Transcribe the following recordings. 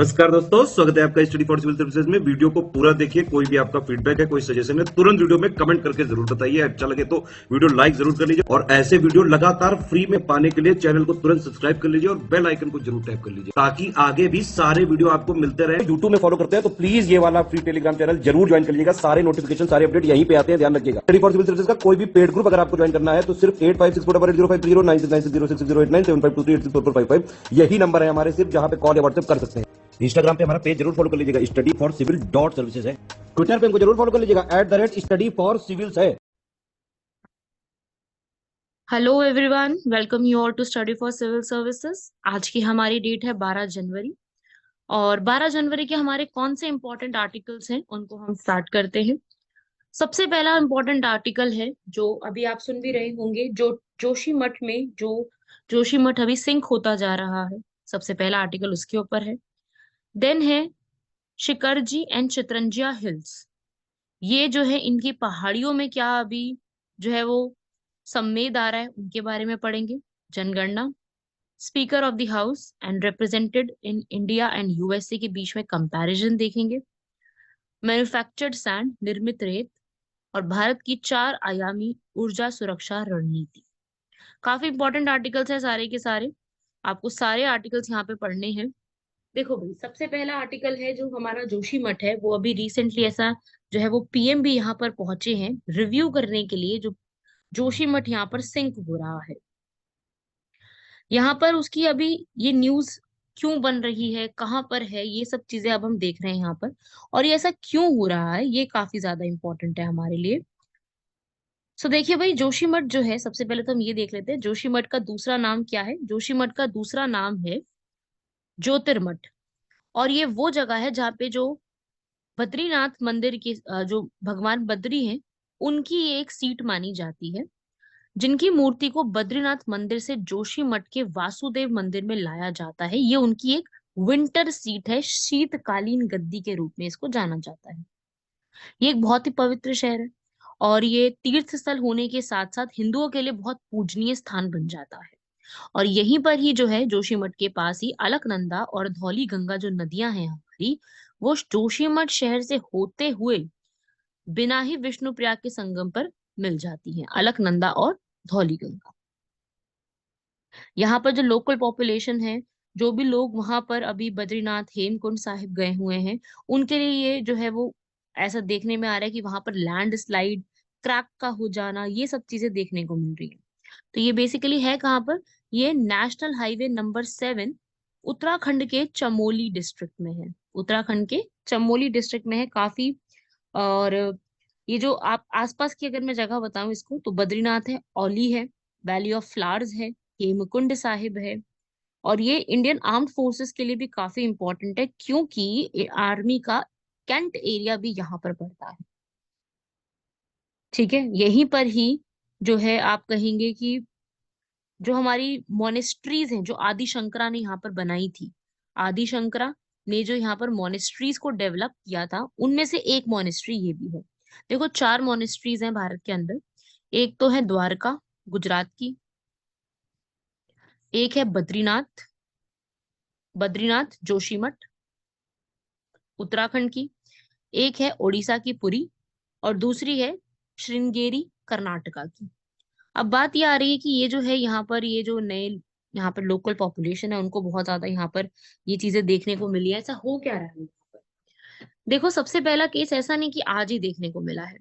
नमस्कार दोस्तों, स्वागत है आपका स्टडी फॉर सिविल सर्विसेज में। वीडियो को पूरा देखिए। कोई भी आपका फीडबैक है, कोई सजेशन है, तुरंत वीडियो में कमेंट करके जरूर बताइए। अच्छा लगे तो वीडियो लाइक जरूर कर लीजिए और ऐसे वीडियो लगातार फ्री में पाने के लिए चैनल को तुरंत सब्सक्राइब कर लीजिए और बेल आइकन को जरूर टैप कर लीजिए ताकि आगे भी सारे वीडियो आपको मिलते रहे। यूट्यूब में फॉलो करते हैं तो प्लीज ये वाला फ्री टेलीग्राम चैनल जरूर ज्वाइन कर लीजिएगा। सारे नोटिफिकेशन, सारे अपडेट यहीं पे आते हैं, ध्यान रखिएगा। स्टडी फॉर सिविल सर्विसेज का कोई भी पेड ग्रुप अगर आपको ज्वाइन करना है तो सिर्फ 856480530969608608960455 यही नंबर है हमारे, सिर्फ जहां पे कॉल या व्हाट्सएप कर सकते हैं। इंस्टाग्राम पे हमारा पेज जरूर फॉलो कर लीजिएगा, study for civil dot services है। ट्विटर पे हमको जरूर फॉलो कर लीजिएगा, @स्टडी फॉर सिविल्स है। Hello everyone, welcome you all to study for civil services. आज की हमारी डेट है 12 जनवरी और 12 जनवरी के हमारे कौन से इंपॉर्टेंट आर्टिकल्स हैं उनको हम स्टार्ट करते हैं। सबसे पहला इंपॉर्टेंट आर्टिकल है जो अभी आप सुन भी रहे होंगे, जो जोशीमठ में जो जोशीमठ अभी सिंक होता जा रहा है। सबसे पहला आर्टिकल उसके ऊपर है। देन है शिकरजी एंड चितरंजिया हिल्स। ये जो है इनकी पहाड़ियों में क्या अभी जो है वो सम्मेद आ रहा है, उनके बारे में पढ़ेंगे। जनगणना, speaker of the house and represented in India and USA के बीच में कंपैरिजन देखेंगे। मैन्युफैक्चर्ड सैंड, निर्मित रेत, और भारत की 4 आयामी ऊर्जा सुरक्षा रणनीति। काफी इंपॉर्टेंट आर्टिकल्स हैं सारे के सारे। आपको सारे आर्टिकल्स यहाँ पे पढ़ने हैं। देखो भाई, सबसे पहला आर्टिकल है जो हमारा जोशीमठ है, वो अभी रिसेंटली ऐसा जो है वो पीएम भी यहाँ पर पहुंचे हैं रिव्यू करने के लिए। जो जोशीमठ यहाँ पर सिंक हो रहा है, यहाँ पर उसकी अभी ये न्यूज क्यों बन रही है, कहाँ पर है, ये सब चीजें अब हम देख रहे हैं यहाँ पर। और ये ऐसा क्यों हो रहा है, ये काफी ज्यादा इंपॉर्टेंट है हमारे लिए। सो देखिए भाई, जोशीमठ जो है, सबसे पहले तो हम ये देख लेते हैं जोशीमठ का दूसरा नाम क्या है। जोशीमठ का दूसरा नाम है ज्योतिर्मठ। और ये वो जगह है जहाँ पे जो बद्रीनाथ मंदिर के जो भगवान बद्री हैं, उनकी ये एक सीट मानी जाती है, जिनकी मूर्ति को बद्रीनाथ मंदिर से जोशीमठ के वासुदेव मंदिर में लाया जाता है। ये उनकी एक विंटर सीट है, शीतकालीन गद्दी के रूप में इसको जाना जाता है। ये एक बहुत ही पवित्र शहर है और ये तीर्थ स्थल होने के साथ साथ हिंदुओं के लिए बहुत पूजनीय स्थान बन जाता है। और यहीं पर ही जो है जोशीमठ के पास ही अलकनंदा और धौली गंगा जो नदियां हैं हमारी, वो जोशीमठ शहर से होते हुए बिना ही विष्णुप्रयाग के संगम पर मिल जाती हैं, अलकनंदा और धौली गंगा। यहाँ पर जो लोकल पॉपुलेशन है, जो भी लोग वहां पर अभी बद्रीनाथ हेमकुंड साहिब गए हुए हैं, उनके लिए ये जो है वो ऐसा देखने में आ रहा है कि वहां पर लैंड स्लाइड, क्रैक का हो जाना, ये सब चीजें देखने को मिल रही है। तो ये बेसिकली है कहाँ पर, ये नेशनल हाईवे नंबर 7 उत्तराखंड के चमोली डिस्ट्रिक्ट में है। उत्तराखंड के चमोली डिस्ट्रिक्ट में है काफी। और ये जो आप आसपास की अगर मैं जगह बताऊं इसको, तो बद्रीनाथ है, औली है, वैली ऑफ फ्लावर्स है, हेमकुंड साहिब है। और ये इंडियन आर्म्ड फोर्सेस के लिए भी काफी इंपॉर्टेंट है, क्योंकि आर्मी का कैंट एरिया भी यहाँ पर पड़ता है। ठीक है, यहीं पर ही जो है आप कहेंगे कि जो हमारी मोनेस्ट्रीज हैं, जो आदि शंकरा ने यहाँ पर बनाई थी, आदि शंकरा ने जो यहाँ पर मोनेस्ट्रीज को डेवलप किया था, उनमें से एक मोनेस्ट्री ये भी है। देखो, 4 मोनेस्ट्रीज हैं भारत के अंदर। एक तो है द्वारका, गुजरात की। एक है बद्रीनाथ, बद्रीनाथ जोशीमठ, उत्तराखंड की। एक है ओडिशा की पुरी, और दूसरी है श्रृंगेरी, कर्नाटका की। अब बात ये आ रही है कि ये जो है यहाँ पर, ये जो नए यहाँ पर लोकल पॉपुलेशन है, उनको बहुत ज्यादा यहाँ पर ये चीजें देखने को मिली है। ऐसा हो क्या रहा है यहाँ पर? देखो, सबसे पहला केस ऐसा नहीं कि आज ही देखने को मिला है।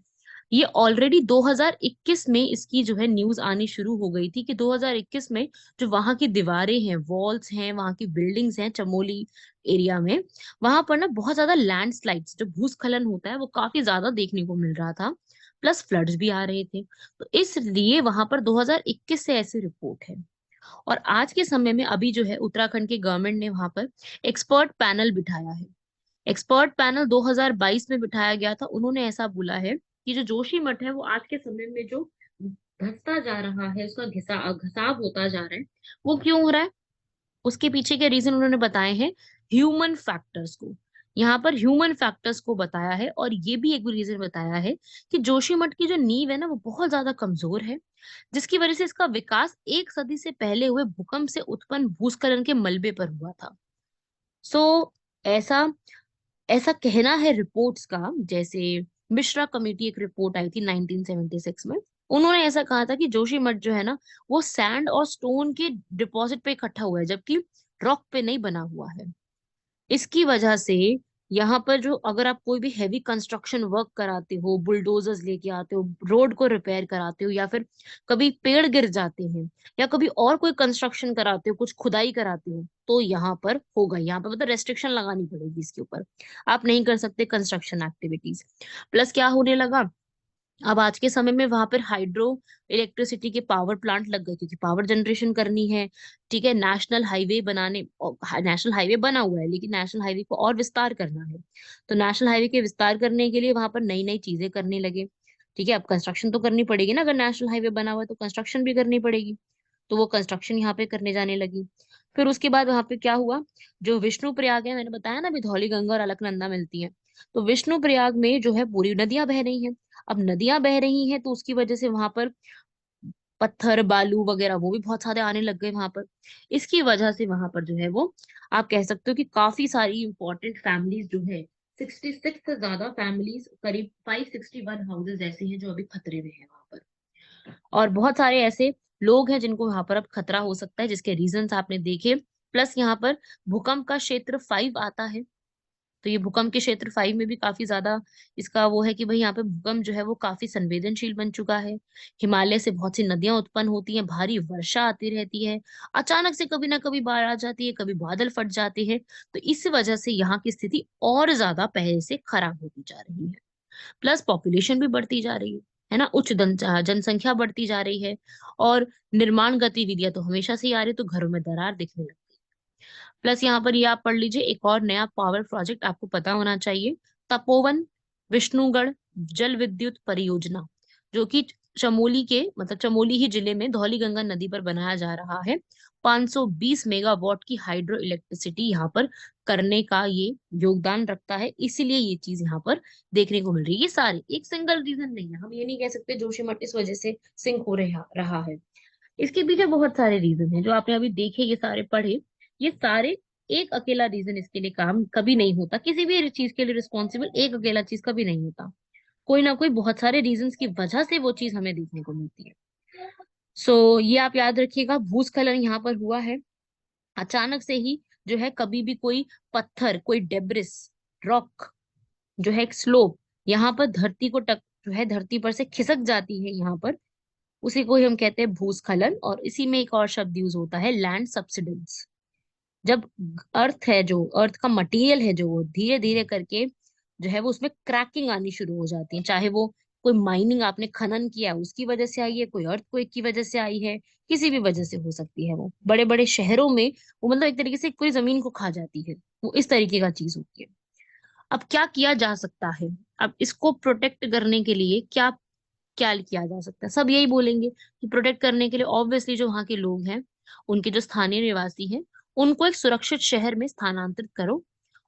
ये ऑलरेडी 2021 में इसकी जो है न्यूज आनी शुरू हो गई थी कि 2021 में जो वहां की दीवारें हैं, वॉल्स हैं, वहां की बिल्डिंग्स हैं चमोली एरिया में, वहां पर ना बहुत ज्यादा लैंडस्लाइड्स, जो भूस्खलन होता है, वो काफी ज्यादा देखने को मिल रहा था। प्लस फ्लड्स भी आ रहे थे। तो इसलिए वहां पर 2021 से ऐसी रिपोर्ट है। और आज के समय में अभी जो है उत्तराखंड के गवर्नमेंट ने वहां पर एक्सपर्ट पैनल बिठाया है। एक्सपर्ट पैनल 2022 में बिठाया गया था। उन्होंने ऐसा बोला है कि जो जोशीमठ है वो आज के समय में जो धंसता जा रहा है, उसका घसाव होता जा रहा है, वो क्यों हो रहा है, उसके पीछे के रीजन उन्होंने बताए हैं, ह्यूमन फैक्टर्स को। यहाँ पर ह्यूमन फैक्टर्स को बताया है, और ये भी एक रीजन बताया है कि जोशीमठ की जो नींव है ना, वो बहुत ज्यादा कमजोर है, जिसकी वजह से इसका विकास 1 सदी से पहले हुए भूकंप से उत्पन्न भूस्खलन के मलबे पर हुआ था। सो ऐसा ऐसा कहना है रिपोर्ट्स का। जैसे मिश्रा कमेटी एक रिपोर्ट आई थी 1976 में, उन्होंने ऐसा कहा था कि जोशीमठ जो है ना, वो सैंड और स्टोन के डिपॉजिट पे इकट्ठा हुआ है, जबकि रॉक पे नहीं बना हुआ है। इसकी वजह से यहाँ पर जो, अगर आप कोई भी हैवी कंस्ट्रक्शन वर्क कराते हो, बुलडोजर्स लेके आते हो, रोड को रिपेयर कराते हो, या फिर कभी पेड़ गिर जाते हैं, या कभी और कोई कंस्ट्रक्शन कराते हो, कुछ खुदाई कराते हो, तो यहाँ पर होगा, यहाँ पर मतलब रेस्ट्रिक्शन लगानी पड़ेगी इसके ऊपर। आप नहीं कर सकते कंस्ट्रक्शन एक्टिविटीज। प्लस क्या होने लगा, अब आज के समय में वहां पर हाइड्रो इलेक्ट्रिसिटी के पावर प्लांट लग गए, क्योंकि पावर जनरेशन करनी है। ठीक है, नेशनल हाईवे बनाने, नेशनल हाईवे बना हुआ है, लेकिन नेशनल हाईवे को और विस्तार करना है। तो नेशनल हाईवे के विस्तार करने के लिए वहां पर नई नई चीजें करने लगे। ठीक है, अब कंस्ट्रक्शन तो करनी पड़ेगी ना, अगर नेशनल हाईवे बना हुआ है तो कंस्ट्रक्शन भी करनी पड़ेगी। तो वो कंस्ट्रक्शन यहाँ पे करने जाने लगी। फिर उसके बाद वहां पे क्या हुआ, जो विष्णु प्रयाग है, मैंने बताया ना अभी धौली गंगा और अलकनंदा मिलती है, तो विष्णु प्रयाग में जो है पूरी नदियां बह रही हैं। अब नदियां बह रही हैं तो उसकी वजह से वहां पर पत्थर बालू वगैरह वो भी बहुत सारे आने लग गए वहां पर। इसकी वजह से वहां पर जो है वो, आप कह सकते हो कि काफी सारी इंपॉर्टेंट फैमिलीज जो है, 66 से ज्यादा फैमिलीज, करीब 561 हाउसेज ऐसे हैं जो अभी खतरे में है वहां पर। और बहुत सारे ऐसे लोग हैं जिनको वहां पर अब खतरा हो सकता है, जिसके रीजंस आपने देखे। प्लस यहाँ पर भूकंप का क्षेत्र 5 आता है। तो ये भूकंप के क्षेत्र 5 में भी काफी ज्यादा इसका वो है कि भाई यहाँ पे भूकंप जो है वो काफी संवेदनशील बन चुका है। हिमालय से बहुत सी नदियां उत्पन्न होती हैं, भारी वर्षा आती रहती है, अचानक से कभी ना कभी बाढ़ आ जाती है, कभी बादल फट जाते हैं। तो इस वजह से यहाँ की स्थिति और ज्यादा पहले से खराब होती जा रही है। प्लस पॉपुलेशन भी बढ़ती जा रही है ना, जनसंख्या बढ़ती जा रही है। और निर्माण गतिविधियां तो हमेशा से ही आ रही, तो घरों में दरार दिखने लगती है। प्लस यहाँ पर ये आप पढ़ लीजिए, एक और नया पावर प्रोजेक्ट आपको पता होना चाहिए, तपोवन विष्णुगढ़ जल विद्युत परियोजना, जो कि चमोली के, मतलब चमोली ही जिले में धौली गंगा नदी पर बनाया जा रहा है। 520 मेगावाट की हाइड्रो इलेक्ट्रिसिटी यहाँ पर करने का ये योगदान रखता है, इसीलिए ये चीज यहाँ पर देखने को मिल रही है। ये सारे एक सिंगल रीजन नहीं है, हम ये नहीं कह सकते जोशीमठ इस वजह से सिंक हो रहा रहा है। इसके पीछे बहुत सारे रीजन हैं जो आपने अभी देखे, ये सारे पढ़े। ये सारे, एक अकेला रीजन इसके लिए काम कभी नहीं होता, किसी भी चीज के लिए रिस्पॉन्सिबल एक अकेला चीज कभी नहीं होता। कोई ना कोई बहुत सारे रीजंस की वजह से वो चीज हमें देखने को मिलती है। सो ये आप याद रखिएगा, भूस्खलन यहाँ पर हुआ है अचानक से ही। जो है कभी भी कोई पत्थर, कोई डेब्रिस, रॉक, जो है एक स्लोप, यहाँ पर धरती को टक जो है धरती पर से खिसक जाती है यहाँ पर, उसी को ही हम कहते हैं भूस्खलन। और इसी में एक और शब्द यूज होता है, लैंड सब्सिडेंस। जब अर्थ है, जो अर्थ का मटेरियल है, जो वो धीरे धीरे करके जो है वो उसमें क्रैकिंग आनी शुरू हो जाती है, चाहे वो कोई माइनिंग आपने खनन किया उसकी वजह से आई है, कोई अर्थक्वेक की वजह से आई है, किसी भी वजह से हो सकती है। वो बड़े बड़े शहरों में वो मतलब एक तरीके से पूरी जमीन को खा जाती है, वो इस तरीके का चीज होती है। अब क्या किया जा सकता है, अब इसको प्रोटेक्ट करने के लिए क्या क्या किया जा सकता है, सब यही बोलेंगे कि प्रोटेक्ट करने के लिए ऑब्वियसली जो वहाँ के लोग हैं, उनके जो स्थानीय निवासी हैं, उनको एक सुरक्षित शहर में स्थानांतरित करो।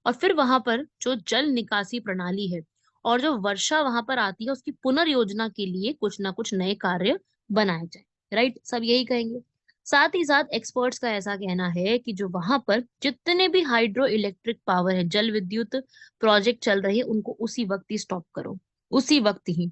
और फिर वहां पर जो जल निकासी प्रणाली है और जो वर्षा वहां पर आती है, उसकी पुनर्योजना के लिए कुछ ना कुछ नए कार्य बनाए जाए। राइट, सब यही कहेंगे। साथ ही साथ एक्सपर्ट्स का ऐसा कहना है कि जो वहां पर जितने भी हाइड्रो इलेक्ट्रिक पावर है, जल विद्युत प्रोजेक्ट चल रहे हैं, उनको उसी वक्त ही स्टॉप करो, उसी वक्त ही।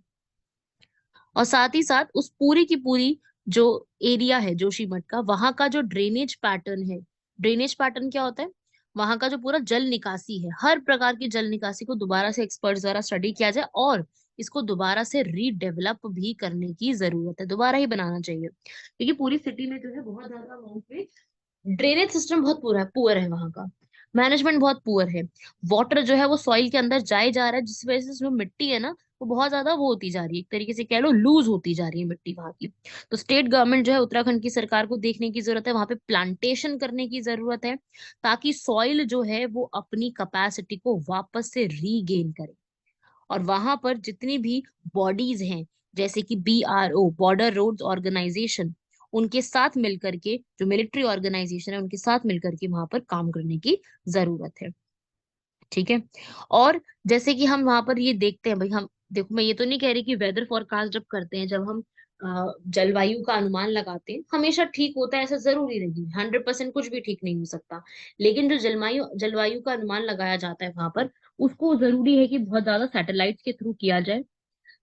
और साथ ही साथ उस पूरी की पूरी जो एरिया है जोशीमठ का, वहां का जो ड्रेनेज पैटर्न है, ड्रेनेज पैटर्न क्या होता है, वहां का जो पूरा जल निकासी है, हर प्रकार की जल निकासी को दोबारा से एक्सपर्ट्स द्वारा स्टडी किया जाए, और इसको दोबारा से रीडेवलप भी करने की जरूरत है, दोबारा ही बनाना चाहिए, क्योंकि पूरी सिटी में जो है बहुत ज्यादा अमाउंट में ड्रेनेज सिस्टम बहुत पुअर है वहां का, मैनेजमेंट बहुत पुअर है। वाटर जो है वो सॉइल के अंदर जाए जा रहा है, जिस वजह से उसमें मिट्टी है ना, वो बहुत ज्यादा वो होती जा रही है, एक तरीके से कह लो लूज होती जा रही है मिट्टी वहां की। तो स्टेट गवर्नमेंट जो है, उत्तराखंड की सरकार को देखने की जरूरत है, वहां पे प्लांटेशन करने की जरूरत है, ताकि सॉइल जो है वो अपनी कैपेसिटी को वापस से रीगेन करे। और वहां पर जितनी भी बॉडीज हैं, जैसे कि BRO, बॉर्डर रोड्स ऑर्गेनाइजेशन, उनके साथ मिलकर के, जो मिलिट्री ऑर्गेनाइजेशन है, उनके साथ मिलकर के वहां पर काम करने की जरूरत है। ठीक है। और जैसे कि हम वहां पर ये देखते हैं भाई, हम देखो, मैं ये तो नहीं कह रही कि वेदर फोरकास्ट जब करते हैं, जब हम जलवायु का अनुमान लगाते हैं हमेशा ठीक होता है ऐसा जरूरी नहीं है, 100% कुछ भी ठीक नहीं हो सकता। लेकिन जो जलवायु जलवायु का अनुमान लगाया जाता है वहां पर, उसको जरूरी है कि बहुत ज्यादा सैटेलाइट के थ्रू किया जाए।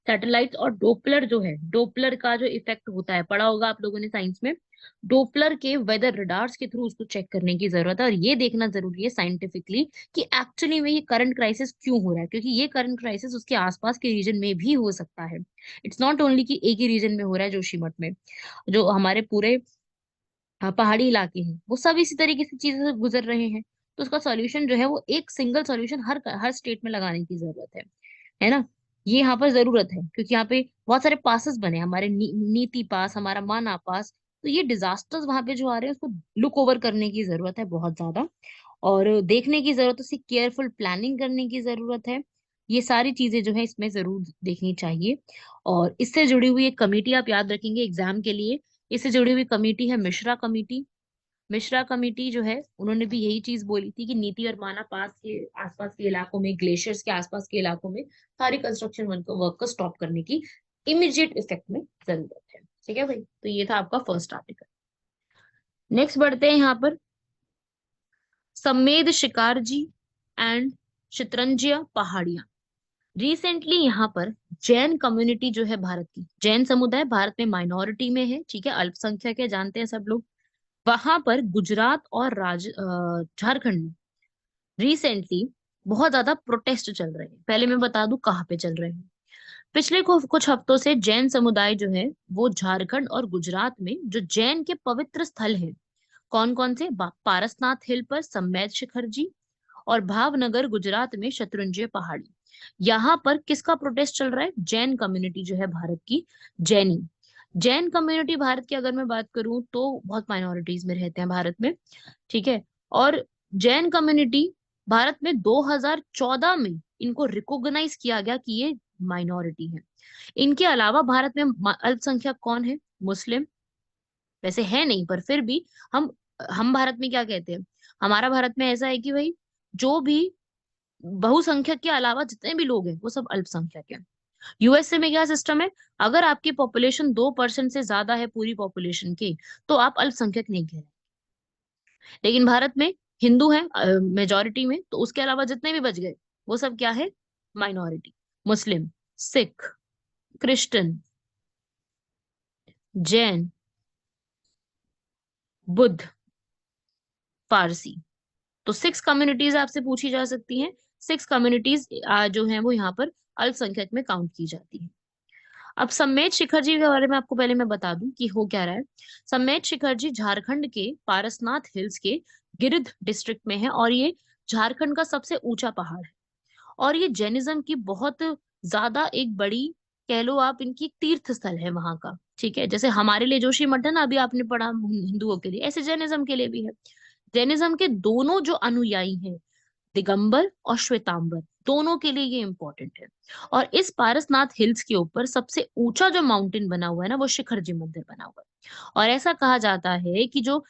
सैटेलाइट और डोपलर जो है, डोपलर का जो इफेक्ट होता है, पढ़ा होगा आप लोगों ने साइंस में। डोपलर के वेदर रडार्स के थ्रू उसको चेक करने की जरूरत है, और ये देखना जरूरी है साइंटिफिकली कि एक्चुअली में ये करंट क्राइसिस क्यों हो रहा है, क्योंकि ये करंट क्राइसिस उसके आसपास के रीजन में भी हो सकता है। इट्स नॉट ओनली कि एक ही रीजन में हो रहा है जोशीमठ में, जो हमारे पूरे पहाड़ी इलाके हैं वो सब इसी तरीके से चीजें से गुजर रहे हैं। तो उसका सॉल्यूशन जो है वो एक सिंगल सॉल्यूशन हर स्टेट में लगाने की जरूरत है ना। ये यहाँ पर जरूरत है क्योंकि यहाँ पे बहुत सारे पासेस बने हैं, हमारे नीति पास, हमारा माना पास। तो ये डिजास्टर्स वहां पे जो आ रहे हैं उसको लुक ओवर करने की जरूरत है बहुत ज्यादा, और देखने की जरूरत है, उसकी केयरफुल प्लानिंग करने की जरूरत है। ये सारी चीजें जो है इसमें जरूर देखनी चाहिए। और इससे जुड़ी हुई एक कमेटी आप याद रखेंगे एग्जाम के लिए, इससे जुड़ी हुई कमेटी है मिश्रा कमेटी। मिश्रा कमेटी जो है उन्होंने भी यही चीज बोली थी कि नीति और माना पास के आसपास के इलाकों में, ग्लेशियर्स के आसपास के इलाकों में सारी कंस्ट्रक्शन वर्क को स्टॉप करने की इमीडिएट इफेक्ट में जरूरत है। ठीक है भाई, तो ये था आपका फर्स्ट आर्टिकल। नेक्स्ट बढ़ते हैं यहाँ पर, सम्मेद शिकारजी एंड शतरंजिया पहाड़ियां। रिसेंटली यहाँ पर जैन कम्युनिटी जो है, भारत की जैन समुदाय भारत में माइनॉरिटी में है, ठीक है, अल्पसंख्यक है, जानते हैं सब लोग। वहां पर गुजरात और झारखंड में रिसेंटली बहुत ज्यादा प्रोटेस्ट चल रहे हैं। पहले मैं बता दूं कहाँ पे चल रहे हैं। पिछले कुछ हफ्तों से जैन समुदाय जो है वो झारखंड और गुजरात में जो जैन के पवित्र स्थल हैं, कौन कौन से, पारसनाथ हिल पर सम्मेद शिखर जी, और भावनगर गुजरात में शत्रुंजय पहाड़ी। यहाँ पर किसका प्रोटेस्ट चल रहा है? जैन कम्युनिटी जो है भारत की, जैनी जैन कम्युनिटी भारत की अगर मैं बात करूं तो बहुत माइनॉरिटीज में रहते हैं भारत में, ठीक है। और जैन कम्युनिटी भारत में 2014 में इनको रिकॉग्नाइज किया गया कि ये माइनॉरिटी है। इनके अलावा भारत में अल्पसंख्यक कौन है? मुस्लिम। वैसे है नहीं पर फिर भी हम हम भारत में क्या कहते हैं, हमारा भारत में ऐसा है कि भाई जो भी बहुसंख्यक के अलावा जितने भी लोग हैं वो सब अल्पसंख्यक हैं। यूएसए में क्या सिस्टम है, अगर आपकी पॉपुलेशन 2% से ज्यादा है पूरी पॉपुलेशन के, तो आप अल्पसंख्यक नहीं कह रहे। लेकिन भारत में हिंदू हैं मेजोरिटी में, तो उसके अलावा जितने भी बच गए वो सब क्या है? माइनॉरिटी। मुस्लिम, सिख, क्रिश्चियन, जैन, बुद्ध, पारसी। तो 6 कम्युनिटीज आपसे पूछी जा सकती हैं। 6 कम्युनिटीज जो हैं वो यहाँ पर अल्पसंख्यक में काउंट की जाती है। अब सम्मेद शिखर जी के बारे में आपको पहले मैं बता दूं कि हो क्या रहा है। सम्मेद शिखर जी झारखंड के पारसनाथ हिल्स के गिरिध डिस्ट्रिक्ट में है, और ये झारखंड का सबसे ऊंचा पहाड़ है। और ये जैनिज्म की बहुत ज्यादा एक बड़ी, कह लो आप, इनकी एक तीर्थ स्थल है वहां का, ठीक है। जैसे हमारे लिए जोशी मठ है ना, अभी आपने पढ़ा हिंदुओं के लिए, ऐसे जैनिज्म के लिए भी है। जैनिज्म के दोनों जो अनुयायी हैं, दिगंबर और श्वेतांबर, दोनों के लिए ये इंपॉर्टेंट है। और इस पारसनाथ हिल्स के ऊपर सबसे ऊंचा जो माउंटेन बना हुआ है ना, वो शिखर जी मंदिर बना हुआ है। और ऐसा कहा जाता है कि जो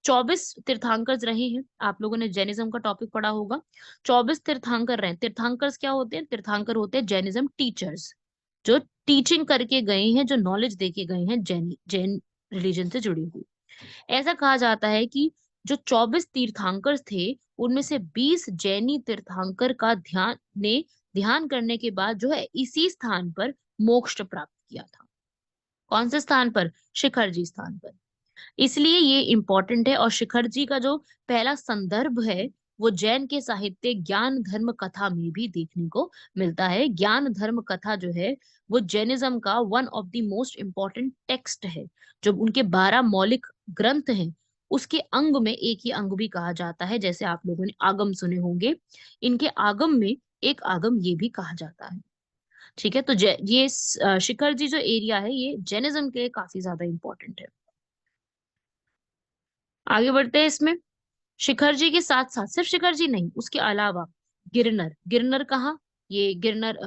24 तीर्थंकर रहे हैं, आप लोगों ने जैनिज्म का टॉपिक पढ़ा होगा, 24 तीर्थंकर रहे। तीर्थंकर क्या होते हैं? तीर्थंकर होते हैं जैनिज्म टीचर्स, जो टीचिंग करके गए हैं, जो नॉलेज दे के गए हैं जैन रिलीजन से जुड़ी हुई। ऐसा कहा जाता है कि जो 24 तीर्थंकर थे उनमें से 20 जैनी तीर्थंकर का ध्यान करने के बाद जो है इसी स्थान पर मोक्ष प्राप्त किया था। कौन से स्थान पर? शिखर जी स्थान पर। इसलिए ये इंपॉर्टेंट है। और शिखर जी का जो पहला संदर्भ है वो जैन के साहित्य ज्ञान धर्म कथा में भी देखने को मिलता है। ज्ञान धर्म कथा जो है वो जैनिज्म का one of the most important text है। जो उनके 12 मौलिक ग्रंथ हैं उसके अंग में एक ही अंग भी कहा जाता है। जैसे आप लोगों ने आगम सुने होंगे, इनके आगम में एक आगम ये भी कहा जाता है, ठीक है। तो ये शिखर जी जो एरिया है ये जैनिज्म के लिए काफी ज्यादा इंपॉर्टेंट है। आगे बढ़ते हैं इसमें। शिखर जी के साथ साथ, सिर्फ शिखर जी नहीं, उसके अलावा गिरनर। गिरनर कहाँ? ये गिरनर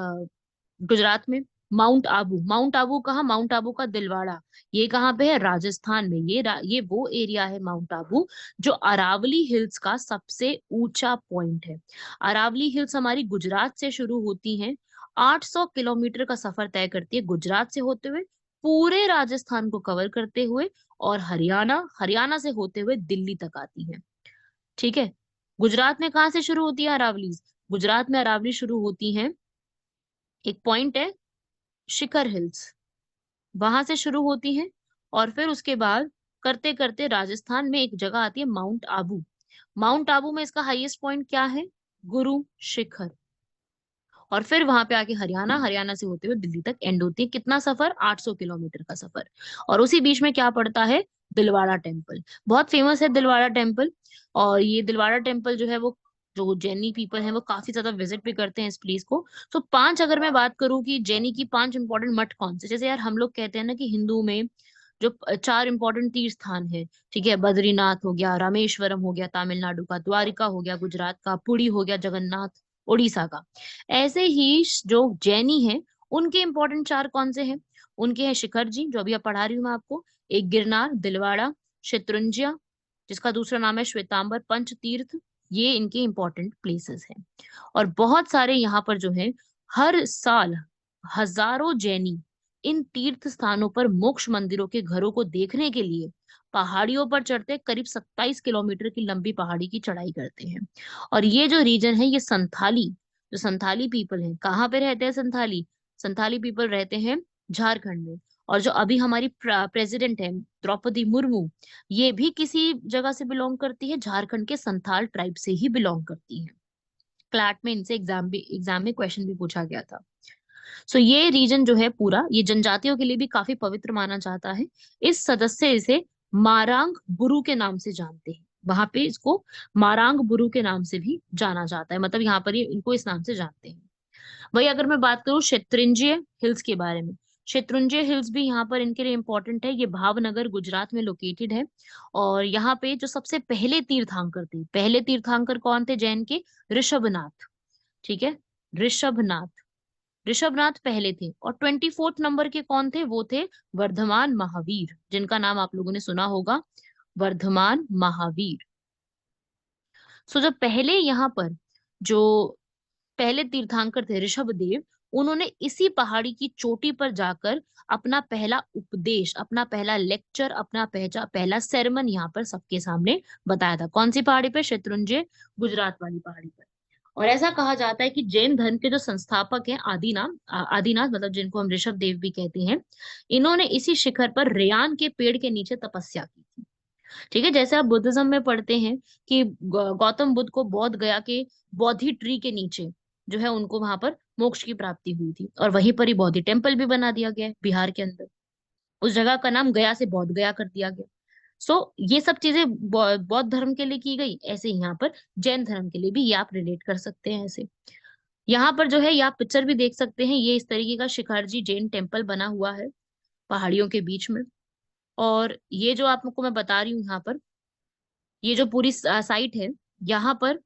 गुजरात में। माउंट आबू कहाँ? माउंट आबू का दिलवाड़ा, ये कहाँ पे है? राजस्थान में। ये वो एरिया है माउंट आबू जो अरावली हिल्स का सबसे ऊंचा पॉइंट है। अरावली हिल्स हमारी गुजरात से शुरू होती हैं, 800 किलोमीटर का सफर तय करती है गुजरात से होते हुए पूरे राजस्थान को कवर करते हुए और हरियाणा से होते हुए दिल्ली तक आती है। ठीक है। गुजरात में कहाँ से शुरू होती है अरावलीज? गुजरात में अरावली शुरू होती है, एक पॉइंट है शिखर हिल्स, वहां से शुरू होती है। और फिर उसके बाद करते करते राजस्थान में एक जगह आती है माउंट आबू। माउंट आबू में इसका हाईएस्ट पॉइंट क्या है? गुरु शिखर। और फिर वहां पे आके हरियाणा से होते हुए दिल्ली तक एंड होती है। कितना सफर? 800 किलोमीटर का सफर। और उसी बीच में क्या पड़ता है? दिलवाड़ा टेम्पल। बहुत फेमस है दिलवाड़ा टेम्पल। और ये दिलवाड़ा टेम्पल जो है वो, जो जैनी पीपल है वो काफी ज्यादा विजिट भी करते हैं इस प्लेस को। तो पांच, अगर मैं बात करूं कि जैनी की पांच इंपॉर्टेंट मठ कौन से, जैसे यार हम लोग कहते हैं ना कि हिंदू में जो चार इंपॉर्टेंट तीर्थ स्थान है, ठीक है, बद्रीनाथ हो गया, रामेश्वरम हो गया तमिलनाडु का, द्वारिका हो गया गुजरात का, पुरी हो गया जगन्नाथ उड़ीसा का। ऐसे ही जो जैनी है उनके इंपॉर्टेंट चार कौन से हैं? उनके हैं शिखर जी, जो अभी अब पढ़ा रही हूँ मैं आपको, एक गिरनार, दिलवाड़ा, शत्रुंजय, जिसका दूसरा नाम है श्वेतांबर, पंच तीर्थ। ये इनके इंपॉर्टेंट प्लेसेस हैं। और बहुत सारे यहाँ पर जो है हर साल हजारों जैनी इन तीर्थ स्थानों पर मोक्ष मंदिरों के घरों को देखने के लिए पहाड़ियों पर चढ़ते, करीब 27 किलोमीटर की लंबी पहाड़ी की चढ़ाई करते हैं। और ये जो रीजन है, ये संथाली, जो संथाली पीपल है, कहाँ पे रहते हैं संथाली? संथाली पीपल रहते हैं झारखंड में। और जो अभी हमारी प्रेसिडेंट है द्रौपदी मुर्मू, ये भी किसी जगह से बिलोंग करती है, झारखंड के संथाल ट्राइब से ही बिलोंग करती है। क्लैट में इनसे एग्जाम में क्वेश्चन भी पूछा गया था। सो ये रीजन जो है पूरा, ये जनजातियों के लिए भी काफी पवित्र माना जाता है। इस सदस्य इसे मारांग बुरु के नाम से जानते हैं। वहां पे इसको मारांग बुरु के नाम से भी जाना जाता है, मतलब यहाँ पर ये इनको इस नाम से जानते हैं। वही अगर मैं बात करूँ शत्रुंजय हिल्स के बारे में, शत्रुंजय हिल्स भी यहाँ पर इनके लिए इंपॉर्टेंट है। ये भावनगर गुजरात में लोकेटेड है। और यहाँ पे जो सबसे पहले तीर्थंकर थे, पहले तीर्थंकर कौन थे जैन के? ऋषभनाथ। ठीक है, ऋषभनाथ। ऋषभनाथ पहले थे। और 24th नंबर के कौन थे? वो थे वर्धमान महावीर, जिनका नाम आप लोगों ने सुना होगा, वर्धमान महावीर। सो जो पहले यहाँ पर जो पहले तीर्थंकर थे ऋषभ देव, उन्होंने इसी पहाड़ी की चोटी पर जाकर अपना पहला उपदेश, अपना पहला लेक्चर, अपना पहला सेरेमन यहाँ पर सबके सामने बताया था। कौन सी पहाड़ी पे? शत्रुंजय, गुजरात वाली पहाड़ी पर। और ऐसा कहा जाता है कि जैन धर्म के जो संस्थापक हैं आदिनाथ, मतलब जिनको हम ऋषभ देव भी कहते हैं, इन्होंने इसी शिखर पर रेयान के पेड़ के नीचे तपस्या की थी। ठीक है, जैसे आप बुद्धिज्म में पढ़ते हैं कि गौतम बुद्ध को बोध गया के बोधि ट्री के नीचे जो है उनको वहां पर मोक्ष की प्राप्ति हुई थी। और वहीं पर ही बोधि टेम्पल भी बना दिया गया है बिहार के अंदर। उस जगह का नाम गया से बोध गया कर दिया गया। ये सब चीजें बौद्ध धर्म के लिए की गई, ऐसे ही यहाँ पर जैन धर्म के लिए भी ये आप रिलेट कर सकते हैं ऐसे। यहाँ पर जो है ये आप पिक्चर भी देख सकते हैं, ये इस तरीके का शिखरजी जैन टेम्पल बना हुआ है पहाड़ियों के बीच में। और ये जो आपको मैं बता रही हूँ यहाँ पर, ये जो पूरी साइट है, यहाँ पर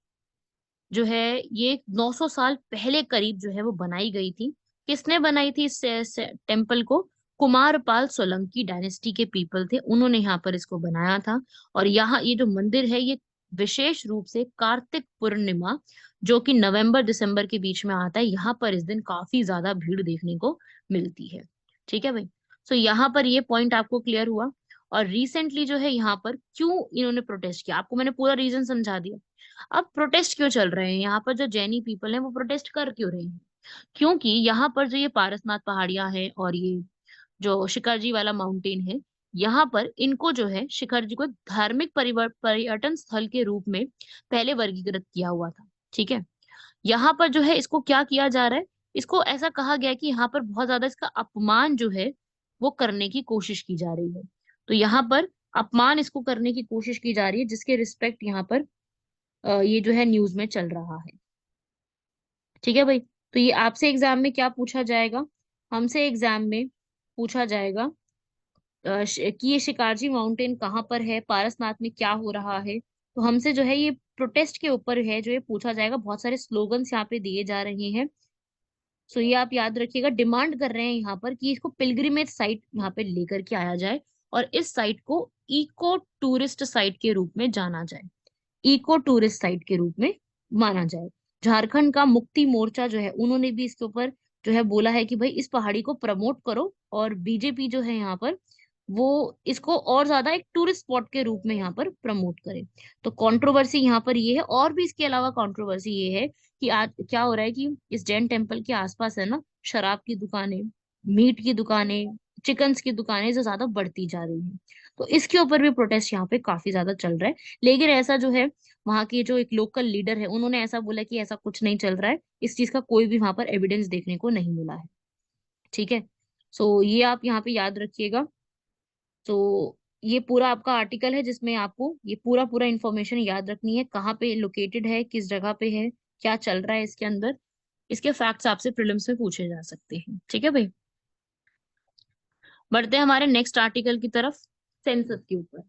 जो है ये 900 साल पहले करीब जो है वो बनाई गई थी। किसने बनाई थी इस टेम्पल को? कुमारपाल सोलंकी डायनेस्टी के पीपल थे, उन्होंने यहाँ पर इसको बनाया था। और यहाँ ये जो मंदिर है, ये विशेष रूप से कार्तिक पूर्णिमा, जो कि नवंबर दिसंबर के बीच में आता है, यहाँ पर इस दिन काफी ज्यादा भीड़ देखने को मिलती है। ठीक है भाई। यहाँ पर ये पॉइंट आपको क्लियर हुआ। और रिसेंटली जो है यहाँ पर क्यों इन्होंने प्रोटेस्ट किया, आपको मैंने पूरा रीजन समझा दिया। अब प्रोटेस्ट क्यों चल रहे हैं यहाँ पर? जो जैनी पीपल है वो प्रोटेस्ट कर क्यों रहे हैं? क्योंकि यहाँ पर जो ये पारसनाथ पहाड़ियां हैं और ये जो शिखर जी वाला माउंटेन है, यहाँ पर इनको जो है शिखर जी को एक धार्मिक पर्यटन स्थल के रूप में पहले वर्गीकृत किया हुआ था। ठीक है। यहाँ पर जो है इसको क्या किया जा रहा है? इसको ऐसा कहा गया है कि यहाँ पर बहुत ज्यादा इसका अपमान जो है वो करने की कोशिश की जा रही है। तो यहाँ पर अपमान इसको करने की कोशिश की जा रही है, जिसके रिस्पेक्ट यहाँ पर ये जो है न्यूज में चल रहा है। ठीक है भाई। तो ये आपसे एग्जाम में क्या पूछा जाएगा? हमसे एग्जाम में पूछा जाएगा कि ये शिकारजी माउंटेन कहाँ पर है, पारसनाथ में क्या हो रहा है। तो हमसे जो है ये प्रोटेस्ट के ऊपर है जो ये पूछा जाएगा। बहुत सारे स्लोगन्स यहाँ पे दिए जा रहे हैं। ये आप याद रखिएगा, डिमांड कर रहे हैं यहाँ पर कि इसको पिलग्रिमेज साइट यहाँ पे लेकर के आया जाए और इस साइट को इको टूरिस्ट साइट के रूप में जाना जाए, इको टूरिस्ट साइट के रूप में माना जाए। झारखंड का मुक्ति मोर्चा जो है उन्होंने भी इसके ऊपर जो है बोला है कि भाई इस पहाड़ी को प्रमोट करो, और बीजेपी जो है यहाँ पर वो इसको और ज्यादा एक टूरिस्ट स्पॉट के रूप में यहाँ पर प्रमोट करे। तो कंट्रोवर्सी यहाँ पर ये है, और भी इसके अलावा कंट्रोवर्सी ये है कि आज क्या हो रहा है कि इस जैन टेम्पल के आसपास है ना, शराब की दुकानें, मीट की दुकानें, चिकन्स की दुकानें जो ज्यादा बढ़ती जा रही हैं। तो इसके ऊपर भी प्रोटेस्ट यहाँ पे काफी ज्यादा चल रहा है। लेकिन ऐसा जो है, वहाँ के जो एक लोकल लीडर है उन्होंने ऐसा बोला कि ऐसा कुछ नहीं चल रहा है, इस चीज का कोई भी वहां पर एविडेंस देखने को नहीं मिला है। ठीक है, सो ये आप यहाँ पे याद रखिएगा। तो ये पूरा आपका आर्टिकल है जिसमें आपको ये पूरा पूरा इंफॉर्मेशन याद रखनी है, कहाँ पे लोकेटेड है, किस जगह पे है, क्या चल रहा है इसके अंदर। इसके फैक्ट्स आपसे प्रीलिम्स में पूछे जा सकते हैं। ठीक है भाई, बढ़ते हैं हमारे नेक्स्ट आर्टिकल की तरफ, सेंसस के ऊपर।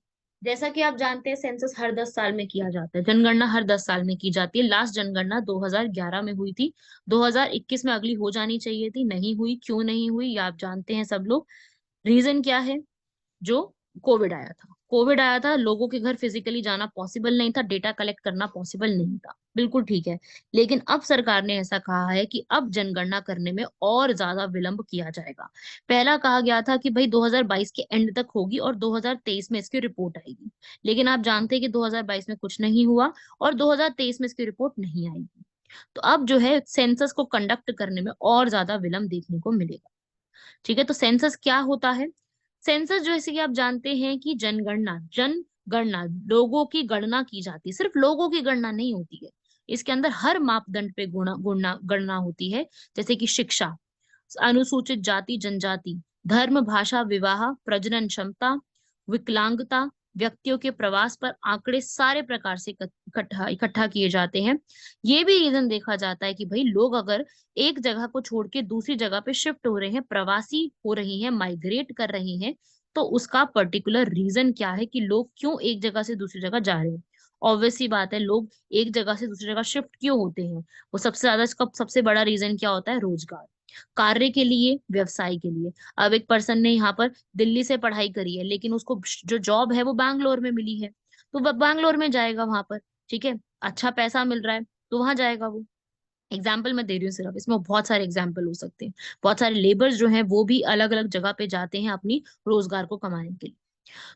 जैसा कि आप जानते हैं, सेंसस हर 10 साल में किया जाता है, जनगणना हर 10 साल में की जाती है। लास्ट जनगणना 2011 में हुई थी, 2021 में अगली हो जानी चाहिए थी, नहीं हुई। क्यों नहीं हुई ये आप जानते हैं सब लोग। रीजन क्या है? जो कोविड आया था, कोविड आया था, लोगों के घर फिजिकली जाना पॉसिबल नहीं था, डेटा कलेक्ट करना पॉसिबल नहीं था, बिल्कुल ठीक है। लेकिन अब सरकार ने ऐसा कहा है कि अब जनगणना करने में और ज्यादा विलंब किया जाएगा। पहला कहा गया था कि भाई 2022 के एंड तक होगी और 2023 में इसकी रिपोर्ट आएगी। लेकिन आप जानते हैं कि 2022 में कुछ नहीं हुआ और 2023 में इसकी रिपोर्ट नहीं आएगी। तो अब जो है सेंसस को कंडक्ट करने में और ज्यादा विलंब देखने को मिलेगा। ठीक है, तो सेंसस क्या होता है? सेंसस जैसे कि आप जानते हैं कि जनगणना, जनगणना लोगों की गणना की जाती है, सिर्फ लोगों की गणना नहीं होती है। इसके अंदर हर मापदंड पे गुणा गुणना गणना होती है, जैसे कि शिक्षा, अनुसूचित जाति जनजाति, धर्म, भाषा, विवाह, प्रजनन क्षमता, विकलांगता, व्यक्तियों के प्रवास पर आंकड़े सारे प्रकार से इकट्ठा इकट्ठा किए जाते हैं। ये भी रीजन देखा जाता है कि भाई लोग अगर एक जगह को छोड़ के दूसरी जगह पे शिफ्ट हो रहे हैं, प्रवासी हो रही हैं, माइग्रेट कर रही हैं, तो उसका पर्टिकुलर रीजन क्या है कि लोग क्यों एक जगह से दूसरी जगह जा रहे हैं। ऑब्वियस सी बात है, लोग एक जगह से दूसरी जगह शिफ्ट क्यों होते हैं? वो सबसे ज्यादा, इसका सबसे बड़ा रीजन क्या होता है? रोजगार, कार्य के लिए, व्यवसाय के लिए। अब एक पर्सन ने यहाँ पर दिल्ली से पढ़ाई करी है, लेकिन उसको जो जॉब है वो बैंगलोर में मिली है, तो वह बैंगलोर में जाएगा वहां पर। ठीक है, अच्छा पैसा मिल रहा है तो वहां जाएगा वो। एग्जाम्पल मैं दे रही हूँ सिर्फ, इसमें बहुत सारे एग्जाम्पल हो सकते हैं। बहुत सारे लेबर्स जो हैं वो भी अलग अलग जगह पे जाते हैं अपनी रोजगार को कमाने के लिए।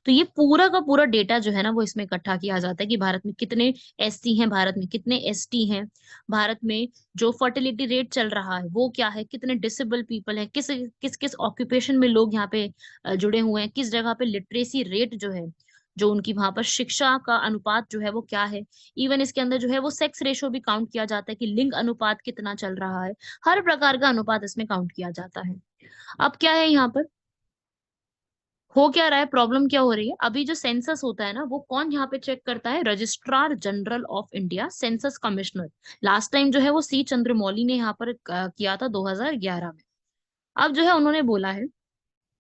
तो ये पूरा का पूरा डेटा जो है ना वो इसमें इकट्ठा किया जाता है कि भारत में कितने एससी हैं, भारत में कितने एसटी हैं, भारत में जो फर्टिलिटी रेट चल रहा है वो क्या है, कितने डिसेबल पीपल हैं, किस किस किस ऑक्यूपेशन में लोग यहाँ पे जुड़े हुए हैं, किस जगह पे लिटरेसी रेट जो है, जो उनकी वहां पर शिक्षा का अनुपात जो है वो क्या है। इवन इसके अंदर जो है वो सेक्स रेशो भी काउंट किया जाता है कि लिंग अनुपात कितना चल रहा है। हर प्रकार का अनुपात इसमें काउंट किया जाता है। अब क्या है यहाँ पर, हो क्या रहा है, प्रॉब्लम क्या हो रही है? अभी जो सेंसस होता है ना वो कौन यहाँ पे चेक करता है? Registrar general of India, census commissioner. Last time जो है वो सी चंद्रमौली ने यहाँ पर किया था 2011 में। अब जो है उन्होंने बोला है,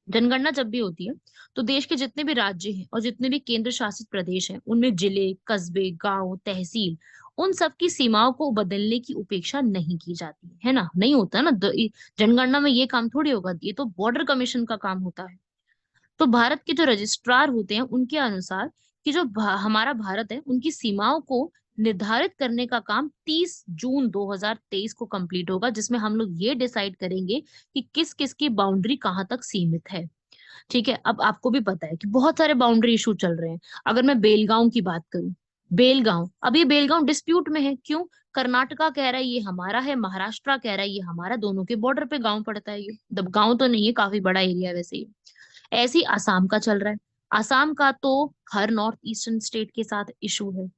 जनगणना जब भी होती है तो देश के जितने भी राज्य हैं और जितने भी केंद्र शासित प्रदेश हैं उनमें जिले, कस्बे, गांव, तहसील, उन सब की सीमाओं को बदलने की उपेक्षा नहीं की जाती है ना, नहीं होता ना। जनगणना में ये काम थोड़ी होगा, ये तो बॉर्डर कमीशन का काम होता है। तो भारत के जो रजिस्ट्रार होते हैं उनके अनुसार कि जो हमारा भारत है उनकी सीमाओं को निर्धारित करने का काम 30 जून 2023 को कंप्लीट होगा, जिसमें हम लोग ये डिसाइड करेंगे कि किस किस की बाउंड्री कहाँ तक सीमित है। ठीक है, अब आपको भी पता है कि बहुत सारे बाउंड्री इशू चल रहे हैं। अगर मैं बेलगांव की बात करूं, बेलगांव, अब ये बेलगांव डिस्प्यूट में है, क्यों? कर्नाटका कह रहा है ये हमारा है, महाराष्ट्र कह रहा है ये हमारा, दोनों के बॉर्डर पे गांव पड़ता है ये। दब गांव तो नहीं है, काफी बड़ा एरिया है वैसे ये। ऐसे ही आसाम का चल रहा है। आसाम का तो हर नॉर्थ ईस्टर्न स्टेट के साथ इशू है।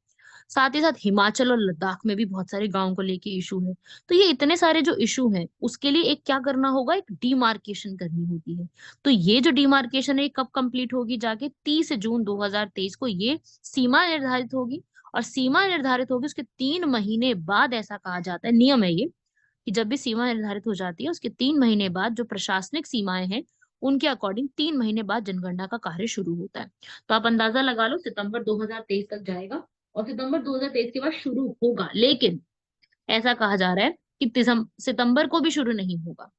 साथ ही साथ हिमाचल और लद्दाख में भी बहुत सारे गांवों को लेके इशू है। तो ये इतने सारे जो इशू हैं उसके लिए एक क्या करना होगा, एक डिमार्केशन करनी होती है। तो ये जो डिमार्केशन है ये कब कंप्लीट होगी? जाके 30 जून 2023 को ये सीमा निर्धारित होगी। और सीमा निर्धारित होगी उसके 3 महीने बाद, ऐसा कहा जाता है, नियम है ये, कि जब भी सीमा निर्धारित हो जाती है उसके 3 महीने बाद जो प्रशासनिक सीमाएं हैं उनके अकॉर्डिंग 3 महीने बाद जनगणना का कार्य शुरू होता है। तो आप अंदाजा लगा लो, सितंबर 2023 तक जाएगा और सितंबर 2023 के बाद शुरू होगा। लेकिन ऐसा कहा जा रहा है कि सितंबर को भी शुरू नहीं होगा।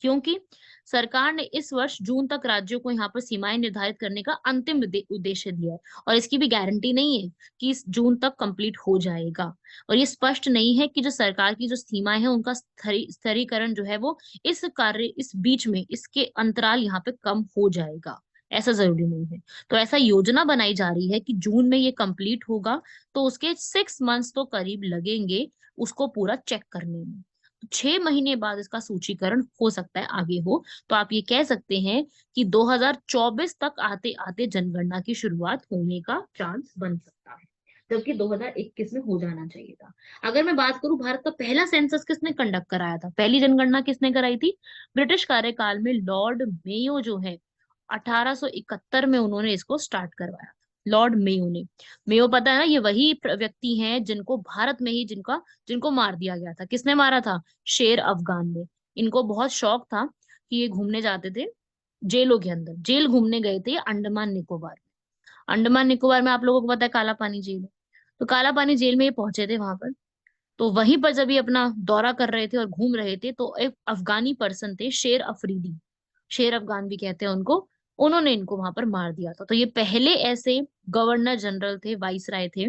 क्योंकि सरकार ने इस वर्ष जून तक राज्यों को यहाँ पर सीमाएं निर्धारित करने का अंतिम उद्देश्य दिया है, और इसकी भी गारंटी नहीं है कि इस जून तक कंप्लीट हो जाएगा। और ये स्पष्ट नहीं है कि जो सरकार की जो सीमाएं हैं उनका स्तरीकरण जो है वो इस कार्य इस बीच में इसके अंतराल यहाँ पे कम हो जाएगा, ऐसा जरूरी नहीं है। तो ऐसा योजना बनाई जा रही है कि जून में ये कंप्लीट होगा, तो उसके 6 मंथ्स तो करीब लगेंगे उसको पूरा चेक करने में। 6 महीने बाद इसका सूचीकरण हो सकता है आगे हो। तो आप ये कह सकते हैं कि 2024 तक आते आते जनगणना की शुरुआत होने का चांस बन सकता है, जबकि 2021 में हो जाना चाहिए था। अगर मैं बात करूं भारत का पहला सेंसस किसने कंडक्ट कराया था, पहली जनगणना किसने कराई थी? ब्रिटिश कार्यकाल में लॉर्ड मेयो जो है 1871 में उन्होंने इसको स्टार्ट करवाया। लॉर्ड मेयो ने, मेयो पता है ना, ये वही व्यक्ति हैं जिनको भारत में ही जिनको मार दिया गया था। किसने मारा था? शेर अफगान ने। इनको बहुत शौक था कि ये घूमने जाते थे जेलों के अंदर, जेल घूमने गए थे अंडमान निकोबार। अंडमान निकोबार में आप लोगों को पता है काला पानी जेल है। तो काला पानी जेल में ये पहुंचे थे वहां पर। तो वहीं पर जब ये अपना दौरा कर रहे थे और घूम रहे थे, तो एक अफगानी पर्सन थे, शेर अफरीदी, शेर अफगान भी कहते हैं उनको, उन्होंने इनको वहां पर मार दिया था। तो ये पहले ऐसे गवर्नर जनरल थे, वाइसराय थे,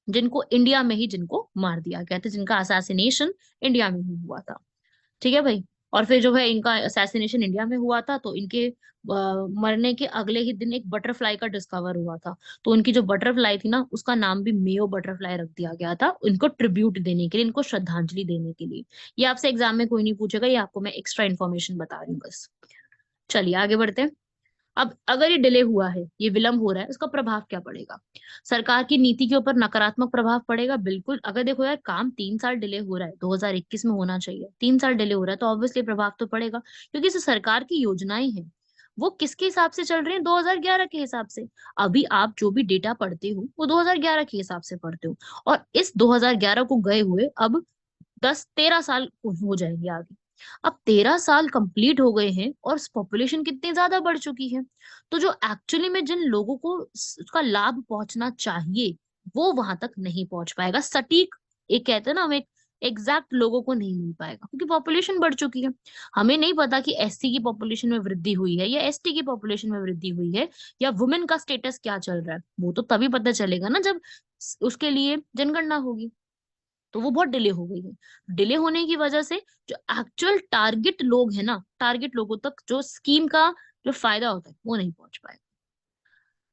जिनको इंडिया में ही जिनको मार दिया गया था, जिनका असैसिनेशन इंडिया में ही हुआ था। ठीक है भाई। और फिर जो है इनका असैसिनेशन इंडिया में हुआ था, तो इनके मरने के अगले ही दिन एक बटरफ्लाई का डिस्कवर हुआ था। तो उनकी जो बटरफ्लाई थी ना, उसका नाम भी मेयो बटरफ्लाई रख दिया गया था, इनको ट्रिब्यूट देने के लिए, इनको श्रद्धांजलि देने के लिए। ये आपसे एग्जाम में कोई नहीं पूछेगा, ये आपको मैं एक्स्ट्रा इन्फॉर्मेशन बता रही हूँ बस। चलिए आगे बढ़ते हैं। अब अगर ये डिले हुआ है, ये विलंब हो रहा है, उसका प्रभाव क्या पड़ेगा? सरकार की नीति के ऊपर नकारात्मक प्रभाव पड़ेगा बिल्कुल। अगर देखो यार, काम 3 साल डिले हो रहा है, 2021 में होना चाहिए, 3 साल डिले हो रहा है, तो ऑब्वियसली प्रभाव तो पड़ेगा, क्योंकि जो सरकार की योजनाएं हैं वो किसके हिसाब से चल रही हैं? 2011 के हिसाब से। अभी आप जो भी डेटा पढ़ते हो वो 2011 के हिसाब से पढ़ते हो, और इस 2011 को गए हुए अब 10-13 साल हो जाएंगे आगे। अब 13 साल कंप्लीट हो गए हैं और पॉपुलेशन कितनी ज्यादा बढ़ चुकी है। तो जो एक्चुअली में जिन लोगों को उसका लाभ पहुंचना चाहिए, वो वहां तक नहीं पहुंच पाएगा सटीक। एक कहते हैं ना, हम एक एग्जैक्ट लोगों को नहीं मिल पाएगा, क्योंकि पॉपुलेशन बढ़ चुकी है। हमें नहीं पता कि एससी की पॉपुलेशन में वृद्धि हुई है या एसटी की पॉपुलेशन में वृद्धि हुई है, या वुमेन का स्टेटस क्या चल रहा है। वो तो तभी पता चलेगा ना जब उसके लिए जनगणना होगी। तो वो बहुत डिले हो गई है। डिले होने की वजह से जो एक्चुअल टारगेट लोग हैं ना, टारगेट लोगों तक जो स्कीम का जो फायदा होता है वो नहीं पहुंच पाए।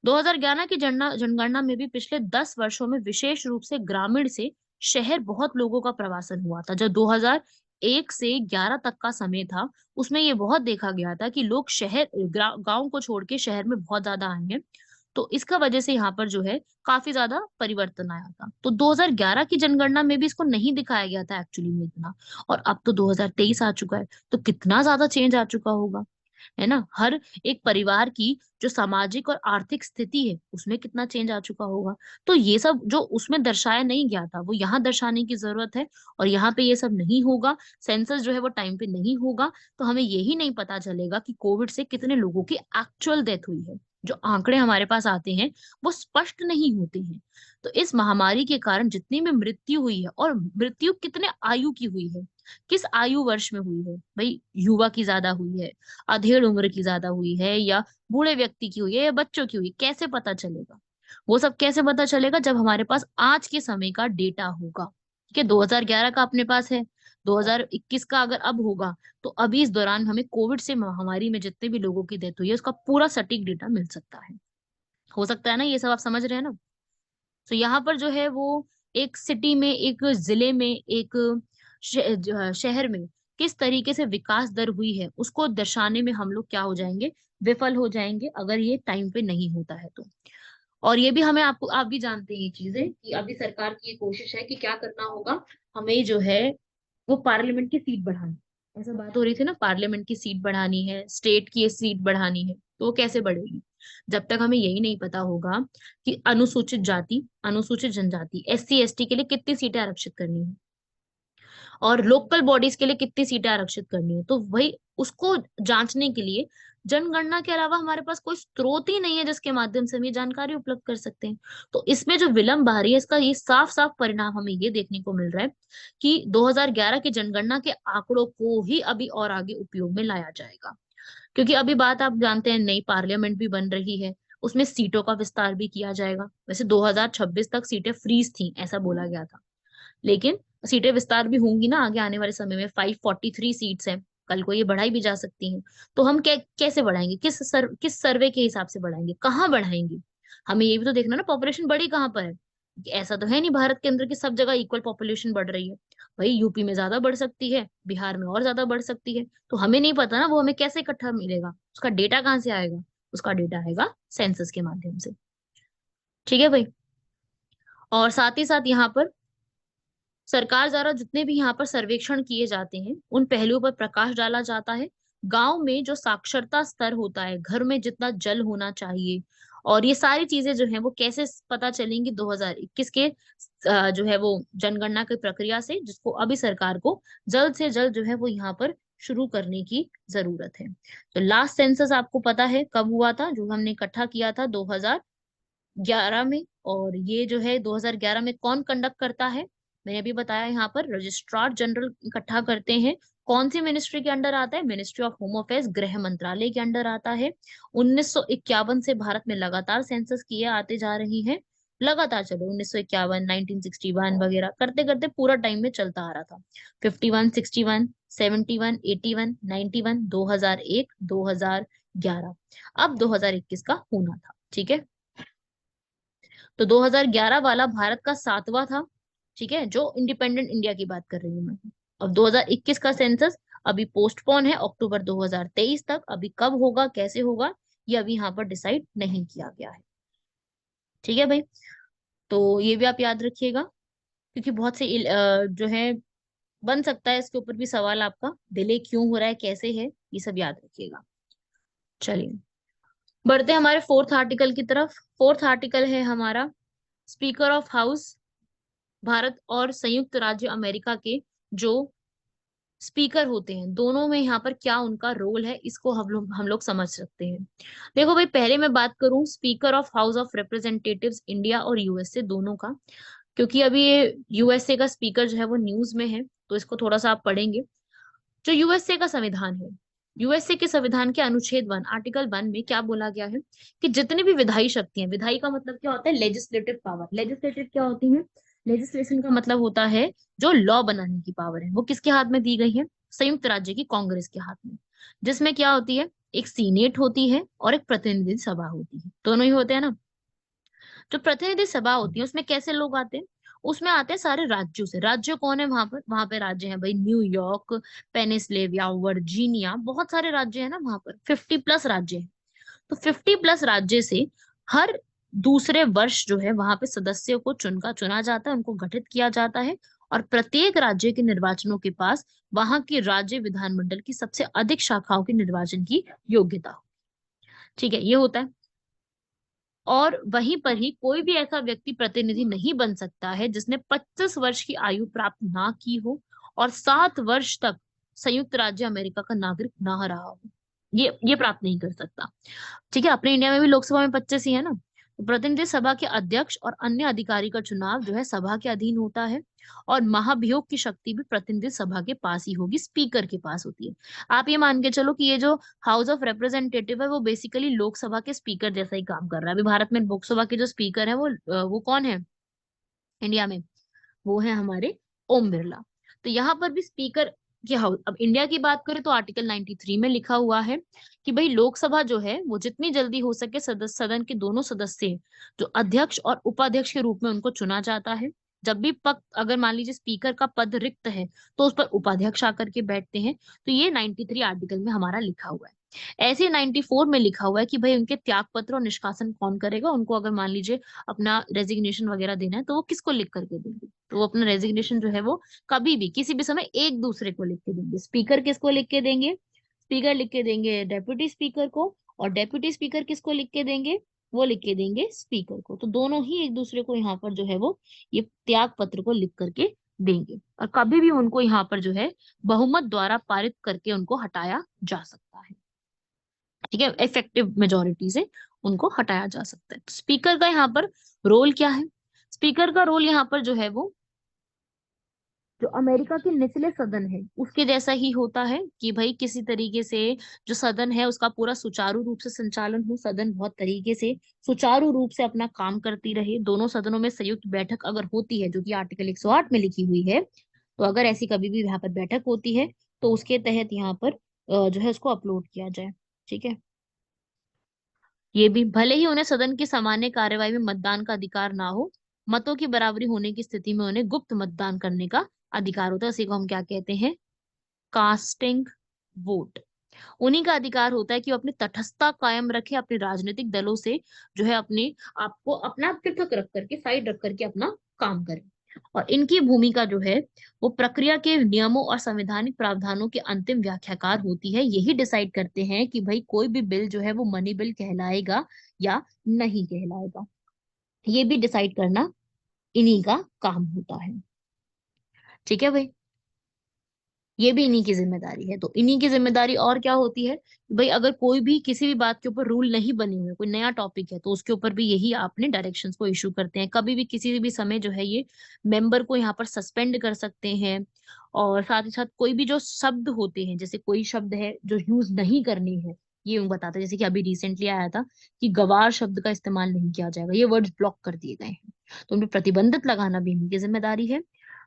2011 की जनगणना में भी पिछले 10 वर्षों में विशेष रूप से ग्रामीण से शहर बहुत लोगों का प्रवासन हुआ था। जो 2001 से 11 तक का समय था, उसमें ये बहुत देखा गया था कि लोग शहर गांव को छोड़ के शहर में बहुत ज्यादा आए हैं। तो इसका वजह से यहाँ पर जो है काफी ज्यादा परिवर्तन आया था। तो 2011 की जनगणना में भी इसको नहीं दिखाया गया था एक्चुअली में इतना। और अब तो 2023 आ चुका है, तो कितना ज्यादा चेंज आ चुका होगा, है ना। हर एक परिवार की जो सामाजिक और आर्थिक स्थिति है उसमें कितना चेंज आ चुका होगा। तो ये सब जो उसमें दर्शाया नहीं गया था वो यहाँ दर्शाने की जरूरत है। और यहाँ पे ये सब नहीं होगा, सेंसस जो है वो टाइम पे नहीं होगा, तो हमें यही नहीं पता चलेगा कि कोविड से कितने लोगों की एक्चुअल डेथ हुई है। जो आंकड़े हमारे पास आते हैं वो स्पष्ट नहीं होते हैं। तो इस महामारी के कारण जितनी भी मृत्यु हुई है, और मृत्यु कितने आयु की हुई है, किस आयु वर्ष में हुई है भाई, युवा की ज्यादा हुई है, अधेड़ उम्र की ज्यादा हुई है, या बूढ़े व्यक्ति की हुई है, या बच्चों की हुई है, कैसे पता चलेगा? वो सब कैसे पता चलेगा? जब हमारे पास आज के समय का डेटा होगा। ठीक है, 2011 का अपने पास है, 2021 का अगर अब होगा, तो अभी इस दौरान हमें कोविड से महामारी में जितने भी लोगों की डेथ हुई है उसका पूरा सटीक डेटा मिल सकता है। हो सकता है ना, ये सब आप समझ रहे हैं ना। तो यहाँ पर जो है वो एक सिटी में, एक जिले में, एक शहर में किस तरीके से विकास दर हुई है उसको दर्शाने में हम लोग क्या हो जाएंगे, विफल हो जाएंगे, अगर ये टाइम पे नहीं होता है तो। और ये भी हमें, आपको आप भी जानते हैं ये चीजें, कि अभी सरकार की ये कोशिश है कि क्या करना होगा, हमें जो है वो पार्लियामेंट की सीट बढ़ानी। ऐसा बात हो रही थी ना, पार्लियामेंट की सीट बढ़ानी है, स्टेट की सीट बढ़ानी है, तो वो कैसे बढ़ेगी? जब तक हमें यही नहीं पता होगा कि अनुसूचित जाति, अनुसूचित जनजाति, एससी एसटी के लिए कितनी सीटें आरक्षित करनी है, और लोकल बॉडीज के लिए कितनी सीटें आरक्षित करनी है, तो वही उसको जांचने के लिए जनगणना के अलावा हमारे पास कोई स्रोत ही नहीं है जिसके माध्यम से हम ये जानकारी उपलब्ध कर सकते हैं। तो इसमें जो विलंब आ रही है, इसका ये साफ साफ परिणाम हमें ये देखने को मिल रहा है कि 2011 की जनगणना के आंकड़ों को ही अभी और आगे उपयोग में लाया जाएगा। क्योंकि अभी बात आप जानते हैं, नई पार्लियामेंट भी बन रही है, उसमें सीटों का विस्तार भी किया जाएगा। वैसे 2026 तक सीटें फ्रीज थी ऐसा बोला गया था, लेकिन सीटें विस्तार भी होंगी ना आगे आने वाले समय में। 543 सीट्स हैं, कल को ये बढ़ाई भी जा सकती हैं। तो हम कैसे बढ़ाएंगे, किस सर्वे के हिसाब से बढ़ाएंगे, कहाँ बढ़ाएंगे? हमें ये भी तो देखना ना, पॉपुलेशन बड़ी कहाँ पर है। ऐसा तो है नहीं भारत के अंदर की सब जगह इक्वल पॉपुलेशन बढ़ रही है। भाई यूपी में ज्यादा बढ़ सकती है, बिहार में और ज्यादा बढ़ सकती है। तो हमें नहीं पता ना, वो हमें कैसे इकट्ठा मिलेगा, उसका डेटा कहाँ से आएगा? उसका डेटा आएगा सेंसस के माध्यम से। ठीक है भाई। और साथ ही साथ यहाँ पर सरकार द्वारा जितने भी यहाँ पर सर्वेक्षण किए जाते हैं, उन पहलुओं पर प्रकाश डाला जाता है। गांव में जो साक्षरता स्तर होता है, घर में जितना जल होना चाहिए, और ये सारी चीजें जो है वो कैसे पता चलेंगी 2021 के जो है वो जनगणना की प्रक्रिया से, जिसको अभी सरकार को जल्द से जल्द जो है वो यहाँ पर शुरू करने की जरूरत है। तो लास्ट सेंसस आपको पता है कब हुआ था, जो हमने इकट्ठा किया था 2011 में। और ये जो है 2011 में कौन कंडक्ट करता है, मैंने अभी बताया, यहाँ पर रजिस्ट्रार जनरल इकट्ठा करते हैं। कौन सी मिनिस्ट्री के अंडर आता है? मिनिस्ट्री ऑफ होम अफेयर्स, गृह मंत्रालय के अंडर आता है। 1951 से भारत में लगातार सेंसस किए आते जा रही हैं। लगातार चलो 1951, 1961 वगैरह करते करते पूरा टाइम में चलता आ रहा था। 51, 61, 71, 81, 91, 2001, 2011, अब 2021 का होना था। ठीक है। तो 2011 वाला भारत का 7वां था। ठीक है, जो इंडिपेंडेंट इंडिया की बात कर रही हूँ मैं। अब 2021 का सेंसस अभी पोस्टपोन है अक्टूबर 2023 तक। अभी कब होगा, कैसे होगा, ये अभी यहाँ पर डिसाइड नहीं किया गया है। ठीक है भाई। तो ये भी आप याद रखिएगा, क्योंकि बहुत से जो है बन सकता है इसके ऊपर भी सवाल आपका, डिले क्यों हो रहा है, कैसे है, ये सब याद रखिएगा। चलिए बढ़ते हैं हमारे फोर्थ आर्टिकल की तरफ। फोर्थ आर्टिकल है हमारा, स्पीकर ऑफ हाउस भारत और संयुक्त राज्य अमेरिका के जो स्पीकर होते हैं, दोनों में यहाँ पर क्या उनका रोल है, इसको हम लोग समझ सकते हैं। देखो भाई, पहले मैं बात करूं speaker of house of representatives India और यूएसए दोनों का, क्योंकि अभी ये यूएसए का स्पीकर जो है वो न्यूज में है, तो इसको थोड़ा सा आप पढ़ेंगे। जो यूएसए का संविधान है, यूएसए के संविधान के अनुच्छेद 1 आर्टिकल 1 में क्या बोला गया है कि जितनी भी विधायी शक्तियां, विधायी का मतलब क्या होता है? Legislative power. लेजिस्लेटिव क्या होती है? लेजिस्लेशन का मतलब होता है जो लॉ बनाने की पावर है, वो किसके हाथ में दी गई है? संयुक्त राज्य की कांग्रेस के हाथ में। जिसमें क्या होती है? एक सीनेट होती है और एक प्रतिनिधि सभा होती है, दोनों ही होते हैं ना। जो प्रतिनिधि सभा होती है उसमें कैसे लोग आते हैं? उसमें आते हैं सारे राज्यों से। राज्य कौन है वहां पर? वहां पे राज्य है भाई न्यूयॉर्क, पेनिसलेविया, वर्जीनिया, बहुत सारे राज्य है ना वहां पर, 50+ राज्य है। तो 50+ राज्य से हर दूसरे वर्ष जो है वहां पे सदस्यों को चुना जाता है, उनको गठित किया जाता है। और प्रत्येक राज्य के निर्वाचनों के पास वहां की राज्य विधानमंडल की सबसे अधिक शाखाओं के निर्वाचन की योग्यता हो। ठीक है, ये होता है। और वहीं पर ही कोई भी ऐसा व्यक्ति प्रतिनिधि नहीं बन सकता है जिसने 25 वर्ष की आयु प्राप्त ना की हो और 7 वर्ष तक संयुक्त राज्य अमेरिका का नागरिक ना रहा हो। ये प्राप्त नहीं कर सकता। ठीक है, अपने इंडिया में भी लोकसभा में 25 ही है ना। तो प्रतिनिधि सभा के अध्यक्ष और अन्य अधिकारी का चुनाव जो है सभा के अधीन होता है। और महाभियोग की शक्ति भी प्रतिनिधि सभा के पास ही होगी, स्पीकर के पास होती है। आप ये मान के चलो कि ये जो हाउस ऑफ रिप्रेजेंटेटिव है वो बेसिकली लोकसभा के स्पीकर जैसा ही काम कर रहा है। अभी भारत में लोकसभा के जो स्पीकर है वो कौन है इंडिया में? वो है हमारे ओम बिरला। तो यहाँ पर भी स्पीकर के हाउस, अब इंडिया की बात करें तो आर्टिकल 93 में लिखा हुआ है कि भाई लोकसभा जो है वो जितनी जल्दी हो सके सदन के दोनों सदस्य जो अध्यक्ष और उपाध्यक्ष के रूप में उनको चुना जाता है। जब भी पद, अगर मान लीजिए स्पीकर का पद रिक्त है तो उस पर उपाध्यक्ष आकर के बैठते हैं। तो ये 93 आर्टिकल में हमारा लिखा हुआ है। ऐसे 94 में लिखा हुआ है कि भाई उनके त्याग पत्र और निष्कासन कौन करेगा। उनको अगर मान लीजिए अपना रेजिग्नेशन वगैरह देना है तो वो किसको लिख करके देंगे? तो वो अपना रेजिग्नेशन जो है वो कभी भी किसी भी समय एक दूसरे को लिख के देंगे। स्पीकर किसको लिख के देंगे? स्पीकर लिख के देंगे डेप्यूटी स्पीकर को, और डेप्यूटी स्पीकर किसको लिख के देंगे? वो लिख के देंगे स्पीकर को। तो दोनों ही एक दूसरे को यहाँ पर जो है वो ये त्याग पत्र को लिख करके देंगे, और कभी भी उनको यहाँ पर जो है बहुमत द्वारा पारित करके उनको हटाया जा सकता है। ठीक है, इफेक्टिव मेजोरिटी से उनको हटाया जा सकता है। तो स्पीकर का यहाँ पर रोल क्या है? स्पीकर का रोल यहाँ पर जो है वो जो अमेरिका के निचले सदन है उसके जैसा ही होता है कि भाई किसी तरीके से जो सदन है उसका पूरा सुचारू रूप से संचालन हो, सदन बहुत तरीके से सुचारू रूप से अपना काम करती रहे। दोनों सदनों में संयुक्त बैठक अगर होती है, जो कि आर्टिकल 108 में लिखी हुई है, तो अगर ऐसी कभी भी यहाँ पर बैठक होती है तो उसके तहत यहाँ पर जो है उसको अपलोड किया जाए। ठीक है, ये भी भले ही उन्हें सदन की सामान्य कार्यवाही में मतदान का अधिकार ना हो, मतों की बराबरी होने की स्थिति में उन्हें गुप्त मतदान करने का अधिकार होता है। उसी को हम क्या कहते हैं? Casting vote. उन्हीं का अधिकार होता है कि वो अपनी तटस्थता कायम रखे, अपने राजनीतिक दलों से जो है अपने आपको अपना पृथक रख करके, साइड रख करके अपना काम करे। और इनकी भूमिका जो है वो प्रक्रिया के नियमों और संवैधानिक प्रावधानों के अंतिम व्याख्याकार होती है। यही डिसाइड करते हैं कि भाई कोई भी बिल जो है वो मनी बिल कहलाएगा या नहीं कहलाएगा। ये भी डिसाइड करना इन्हीं का काम होता है। ठीक है भाई, ये भी इन्हीं की जिम्मेदारी है। तो इन्हीं की जिम्मेदारी और क्या होती है कि भाई अगर कोई भी किसी भी बात के ऊपर रूल नहीं बने हुए, कोई नया टॉपिक है, तो उसके ऊपर भी यही आपने डायरेक्शंस को इशू करते हैं। कभी भी किसी भी समय जो है ये मेंबर को यहाँ पर सस्पेंड कर सकते हैं। और साथ ही साथ कोई भी जो शब्द होते हैं, जैसे कोई शब्द है जो यूज नहीं करने हैं, ये उनको बताते हैं। जैसे कि अभी रिसेंटली आया था कि गवार शब्द का इस्तेमाल नहीं किया जाएगा, ये वर्ड्स ब्लॉक कर दिए गए हैं। तो उन पर प्रतिबंधित लगाना भी इनकी जिम्मेदारी है।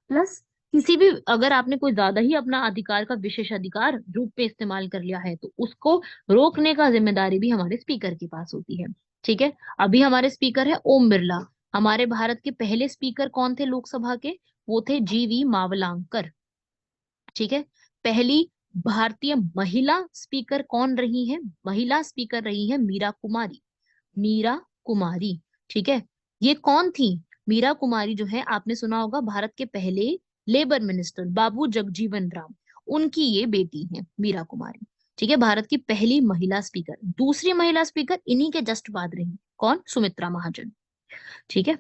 प्लस किसी भी अगर आपने कोई ज्यादा ही अपना अधिकार का विशेषाधिकार रूप में इस्तेमाल कर लिया है तो उसको रोकने का जिम्मेदारी भी हमारे स्पीकर के पास होती है। ठीक है, अभी हमारे स्पीकर है ओम बिरला। हमारे भारत के पहले स्पीकर कौन थे लोकसभा के? वो थे जीवी मावलांकर। ठीक है, पहली भारतीय महिला स्पीकर कौन रही है? महिला स्पीकर रही है मीरा कुमारी। मीरा कुमारी। ठीक है, ये कौन थी? मीरा कुमारी जो है आपने सुना होगा भारत के पहले लेबर मिनिस्टर बाबू जगजीवन राम, उनकी ये बेटी है मीरा कुमारी। ठीक है, भारत की पहली महिला स्पीकर। दूसरी महिला स्पीकर इन्हीं के जस्ट बाद रही, कौन? सुमित्रा महाजन। ठीक है,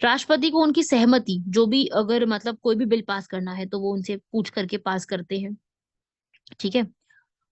राष्ट्रपति को उनकी सहमति, जो भी अगर मतलब कोई भी बिल पास करना है तो वो उनसे पूछ करके पास करते हैं। ठीक है,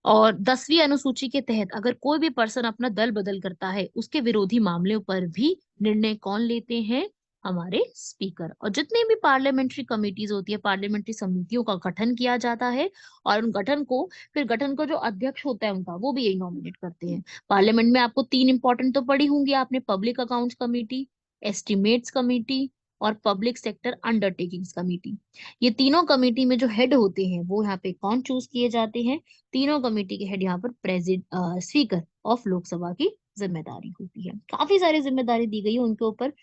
और 10वीं अनुसूची के तहत अगर कोई भी पर्सन अपना दल बदल करता है उसके विरोधी मामलों पर भी निर्णय कौन लेते हैं? हमारे स्पीकर। और जितनी भी पार्लियामेंट्री कमिटीज होती है, पार्लियामेंट्री समितियों का गठन किया जाता है, और उन गठन को जो अध्यक्ष होता है उनका, वो भी यही नॉमिनेट करते हैं। पार्लियामेंट में आपको तीन इंपॉर्टेंट तो पढ़ी होंगी आपने, public accounts committee, estimates committee और पब्लिक सेक्टर अंडरटेकिंग्स कमेटी। ये तीनों कमेटी में जो हेड होते हैं वो यहाँ पे कौन चूज किए जाते हैं? तीनों कमेटी के हेड यहाँ पर स्पीकर ऑफ लोकसभा की जिम्मेदारी होती है। काफी सारी जिम्मेदारी दी गई है उनके ऊपर।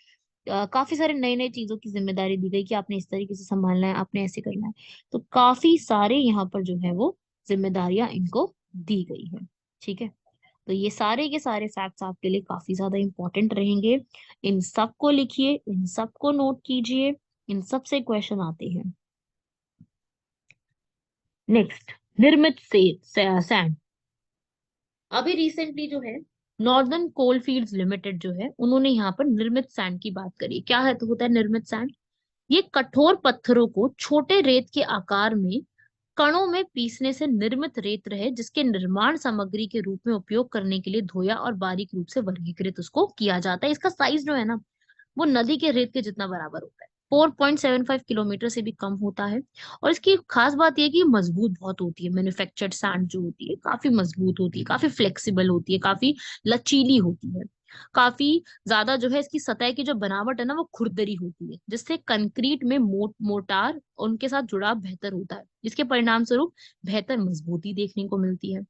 काफी सारे नई नई चीजों की जिम्मेदारी दी गई कि आपने इस तरीके से संभालना है, आपने ऐसे करना है। तो काफी सारे यहाँ पर जो है वो जिम्मेदारियां इनको दी गई है। ठीक है, तो ये सारे के सारे फैक्ट्स आपके लिए काफी ज्यादा इंपॉर्टेंट रहेंगे। इन सब को लिखिए, इन सब को नोट कीजिए, इन सब से क्वेश्चन आते हैं। नेक्स्ट, निर्मित से सैंड। अभी रिसेंटली जो है नॉर्दर्न कोलफील्ड्स लिमिटेड जो है उन्होंने यहाँ पर निर्मित सैंड की बात करी। क्या है तो होता है निर्मित सैंड? ये कठोर पत्थरों को छोटे रेत के आकार में कणों में पीसने से निर्मित रेत रहे, जिसके निर्माण सामग्री के रूप में उपयोग करने के लिए धोया और बारीक रूप से वर्गीकृत उसको किया जाता है। इसका साइज जो है ना वो नदी के रेत के जितना बराबर होता है, 4.75 किलोमीटर से भी कम होता है। और इसकी खास बात यह है कि ये मजबूत बहुत होती है। मैन्युफैक्चर्ड सैंड जो होती है काफी मजबूत होती है, काफी फ्लेक्सिबल होती है, काफी लचीली होती है। काफी ज्यादा जो है इसकी सतह की जो बनावट है ना वो खुरदरी होती है, जिससे कंक्रीट में मोटार उनके साथ जुड़ाव बेहतर होता है, जिसके परिणाम स्वरूप बेहतर मजबूती देखने को मिलती है।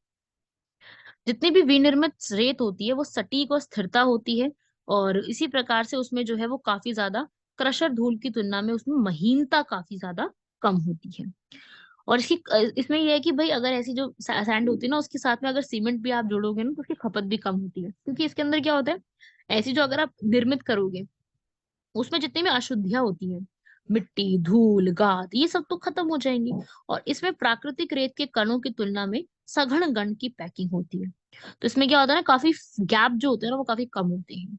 जितनी भी विनिर्मित रेत होती है वो सटीक और स्थिरता होती है, और इसी प्रकार से उसमें जो है वो काफी ज्यादा क्रशर धूल की तुलना में उसमें महीनता काफी ज्यादा कम होती है। और इसमें यह है कि भाई अगर ऐसी जो सैंड होती है ना उसके साथ में अगर सीमेंट भी आप जोड़ोगे ना तो उसकी खपत भी कम होती है, क्योंकि इसके अंदर क्या होता है, ऐसी जो अगर आप निर्मित करोगे उसमें जितनी भी अशुद्धियां होती हैं, मिट्टी, धूल, गाद, ये सब तो खत्म हो जाएंगी। और इसमें प्राकृतिक रेत के कणों की तुलना में सघन गण की पैकिंग होती है। तो इसमें क्या होता है ना, काफी गैप जो होते हैं ना वो काफी कम होते हैं,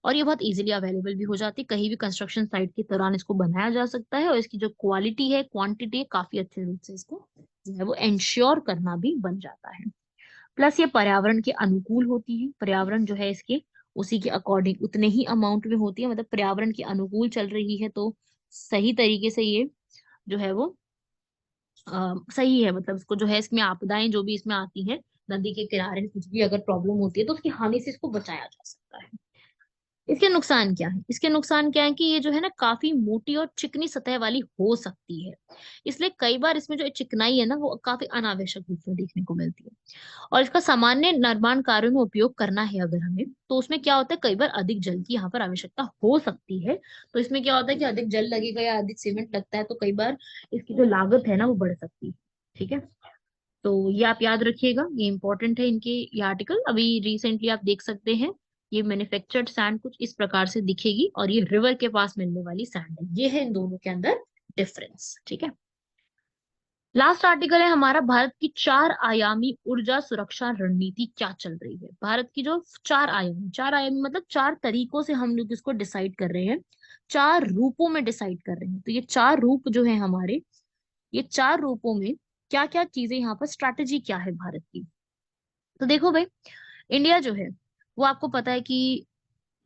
और ये बहुत इजीली अवेलेबल भी हो जाती है। कहीं भी कंस्ट्रक्शन साइट के दौरान इसको बनाया जा सकता है, और इसकी जो क्वालिटी है, क्वांटिटी है, काफी अच्छे रूप से इसको जो है वो इंश्योर करना भी बन जाता है। प्लस ये पर्यावरण के अनुकूल होती है, पर्यावरण जो है इसके उसी के अकॉर्डिंग उतने ही अमाउंट में होती है, मतलब पर्यावरण के अनुकूल चल रही है तो सही तरीके से ये जो है वो सही है, मतलब इसको जो है इसमें आपदाएं जो भी इसमें आती हैं, नदी के किनारे कुछ भी अगर प्रॉब्लम होती है तो उसकी हानि से इसको बचाया जा सकता है। इसके नुकसान क्या है? इसके नुकसान क्या है कि ये जो है ना काफी मोटी और चिकनी सतह वाली हो सकती है, इसलिए कई बार इसमें जो चिकनाई है ना वो काफी अनावश्यक रूप से देखने को मिलती है। और इसका सामान्य निर्माण कार्यों में उपयोग करना है अगर हमें, तो उसमें क्या होता है कई बार अधिक जल की यहाँ पर आवश्यकता हो सकती है। तो इसमें क्या होता है कि अधिक जल लगेगा या अधिक सीमेंट लगता है तो कई बार इसकी जो लागत है ना वो बढ़ सकती है। ठीक है, तो ये आप याद रखिएगा, ये इंपॉर्टेंट है इनके ये आर्टिकल। अभी रिसेंटली आप देख सकते हैं ये मैन्युफैक्चर्ड सैंड कुछ इस प्रकार से दिखेगी और ये रिवर के पास मिलने वाली सैंड है, ये है इन दोनों के अंदर डिफरेंस। ठीक है, लास्ट आर्टिकल है हमारा, भारत की 4 आयामी ऊर्जा सुरक्षा रणनीति क्या चल रही है। भारत की जो 4 आयामी मतलब 4 तरीकों से हम लोग इसको डिसाइड कर रहे हैं, 4 रूपों में डिसाइड कर रहे हैं। तो ये 4 रूप जो है हमारे, ये 4 रूपों में क्या क्या चीजें यहाँ पर स्ट्रैटेजी क्या है भारत की। तो देखो भाई, इंडिया जो है वो आपको पता है कि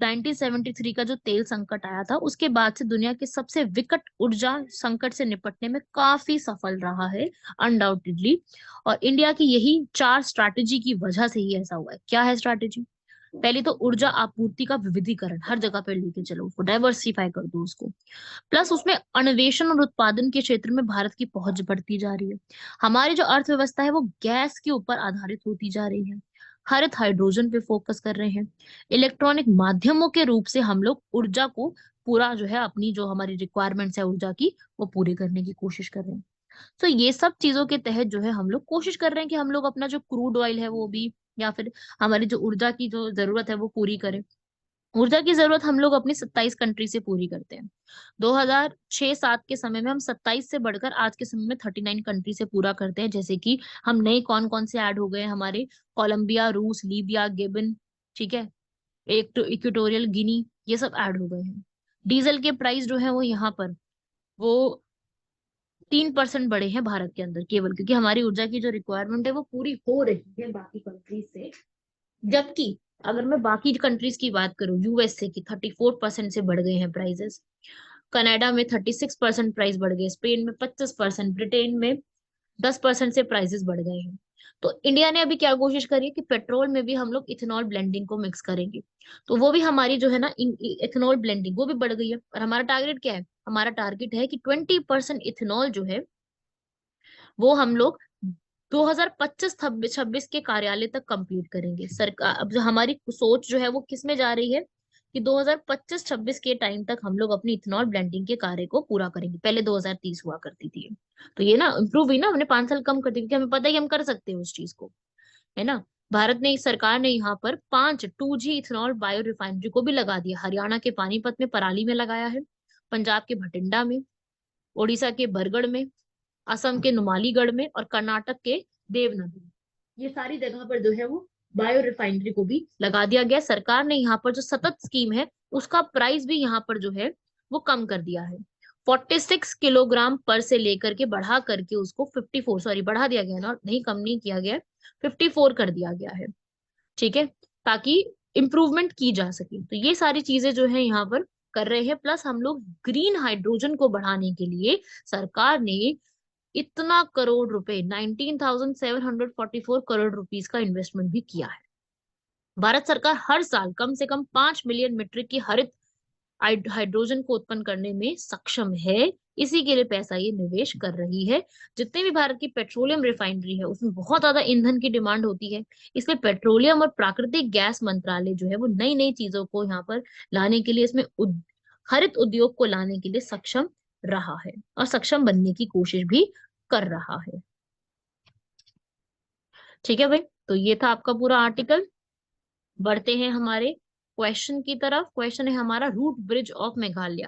1973 का जो तेल संकट आया था उसके बाद से दुनिया के सबसे विकट ऊर्जा संकट से निपटने में काफी सफल रहा है अनडाउटेडली। और इंडिया की यही 4 स्ट्रैटेजी की वजह से ही ऐसा हुआ है। क्या है स्ट्रैटेजी? पहली तो ऊर्जा आपूर्ति का विविधीकरण, हर जगह पे लेके चलो उसको, डाइवर्सिफाई कर दो उसको। प्लस उसमें अन्वेषण और उत्पादन के क्षेत्र में भारत की पहुंच बढ़ती जा रही है। हमारी जो अर्थव्यवस्था है वो गैस के ऊपर आधारित होती जा रही है, हरित हाइड्रोजन पे फोकस कर रहे हैं, इलेक्ट्रॉनिक माध्यमों के रूप से हम लोग ऊर्जा को पूरा जो है अपनी जो हमारी रिक्वायरमेंट्स है ऊर्जा की वो पूरी करने की कोशिश कर रहे हैं। तो ये सब चीजों के तहत जो है हम लोग कोशिश कर रहे हैं कि हम लोग अपना जो क्रूड ऑयल है वो भी, या फिर हमारी जो ऊर्जा की जो जरूरत है वो पूरी करें। ऊर्जा की जरूरत हम लोग अपनी 27 कंट्री से पूरी करते हैं। 2006-7 के समय में हम 27 से बढ़कर आज के समय में 39 कंट्री से पूरा करते हैं। जैसे कि हम नए कौन कौन से ऐड हो गए हैं हमारे, कोलंबिया, रूस, लीबिया, गिबन, ठीक है, एक तो इक्वेटोरियल गिनी, ये सब ऐड हो गए हैं। डीजल के प्राइस जो है वो यहाँ पर वो 3% बढ़े हैं भारत के अंदर, केवल क्योंकि हमारी ऊर्जा की जो रिक्वायरमेंट है वो पूरी हो रही है बाकी कंट्रीज से। जबकि अगर मैं बाकी कंट्रीज की बात करूं, यूएसए की 34% से बढ़ गए हैं प्राइसेस, कनाडा में 36% प्राइस बढ़ गए, स्पेन में 25%, ब्रिटेन में 10% से प्राइसेस बढ़ गए हैं। तो इंडिया ने अभी क्या कोशिश करी है कि पेट्रोल में भी हम लोग इथेनॉल ब्लेंडिंग को मिक्स करेंगे, तो वो भी हमारी जो है ना इथेनॉल ब्लेंडिंग वो भी बढ़ गई है। और हमारा टारगेट क्या है? हमारा टारगेट है कि 20% इथेनॉल जो है वो हम लोग 2025-26 के कार्यालय तक कंप्लीट करेंगे। सरकार अब जो हमारी सोच जो है वो किस में जा रही है कि 2025-26 के टाइम तक हम लोग अपनी इथेनॉल ब्लेंडिंग के कार्य को पूरा करेंगे। पहले 2030 हुआ करती थी ये। तो ये ना इम्प्रूव हुई ना, हमने 5 साल कम कर दी क्योंकि हमें पता है कि हम कर सकते हैं उस चीज को, है ना। भारत ने, सरकार ने यहाँ पर 5 2G इथेनॉल बायो रिफाइनरी को भी लगा दिया। हरियाणा के पानीपत में, पराली में लगाया है, पंजाब के भटिंडा में, उड़ीसा के बरगढ़ में, असम के नुमालीगढ़ में और कर्नाटक के देवनगरी में। ये सारी जगह पर जो है वो बायो रिफाइनरी को भी लगा दिया गया। सरकार ने यहाँ पर जो सतत स्कीम है उसका प्राइस भी यहाँ पर जो है वो कम कर दिया है। 46 किलोग्राम पर से लेकर के बढ़ा करके उसको 54, सॉरी बढ़ा दिया गया ना, नहीं कम नहीं किया गया, 54 कर दिया गया है। ठीक है, ताकि इम्प्रूवमेंट की जा सके। तो ये सारी चीजें जो है यहाँ पर कर रहे हैं। प्लस हम लोग ग्रीन हाइड्रोजन को बढ़ाने के लिए सरकार ने इतना करोड़ रुपए, 19,744 करोड़ रुपीस का इन्वेस्टमेंट भी किया है। भारत सरकार हर साल कम से कम 5 मिलियन मीट्रिक की हरित हाइड्रोजन को उत्पन्न करने में सक्षम है। इसी के लिए पैसा ये निवेश कर रही है। जितने भी भारत की पेट्रोलियम रिफाइनरी है उसमें बहुत ज्यादा ईंधन की डिमांड होती है, इसलिए पेट्रोलियम और प्राकृतिक गैस मंत्रालय जो है वो नई नई चीजों को यहाँ पर लाने के लिए, इसमें हरित उद्योग को लाने के लिए सक्षम रहा है और सक्षम बनने की कोशिश भी कर रहा है। ठीक है भाई, तो ये था आपका पूरा आर्टिकल। बढ़ते हैं हमारे क्वेश्चन की तरफ। क्वेश्चन है हमारा, रूट ब्रिज ऑफ मेघालय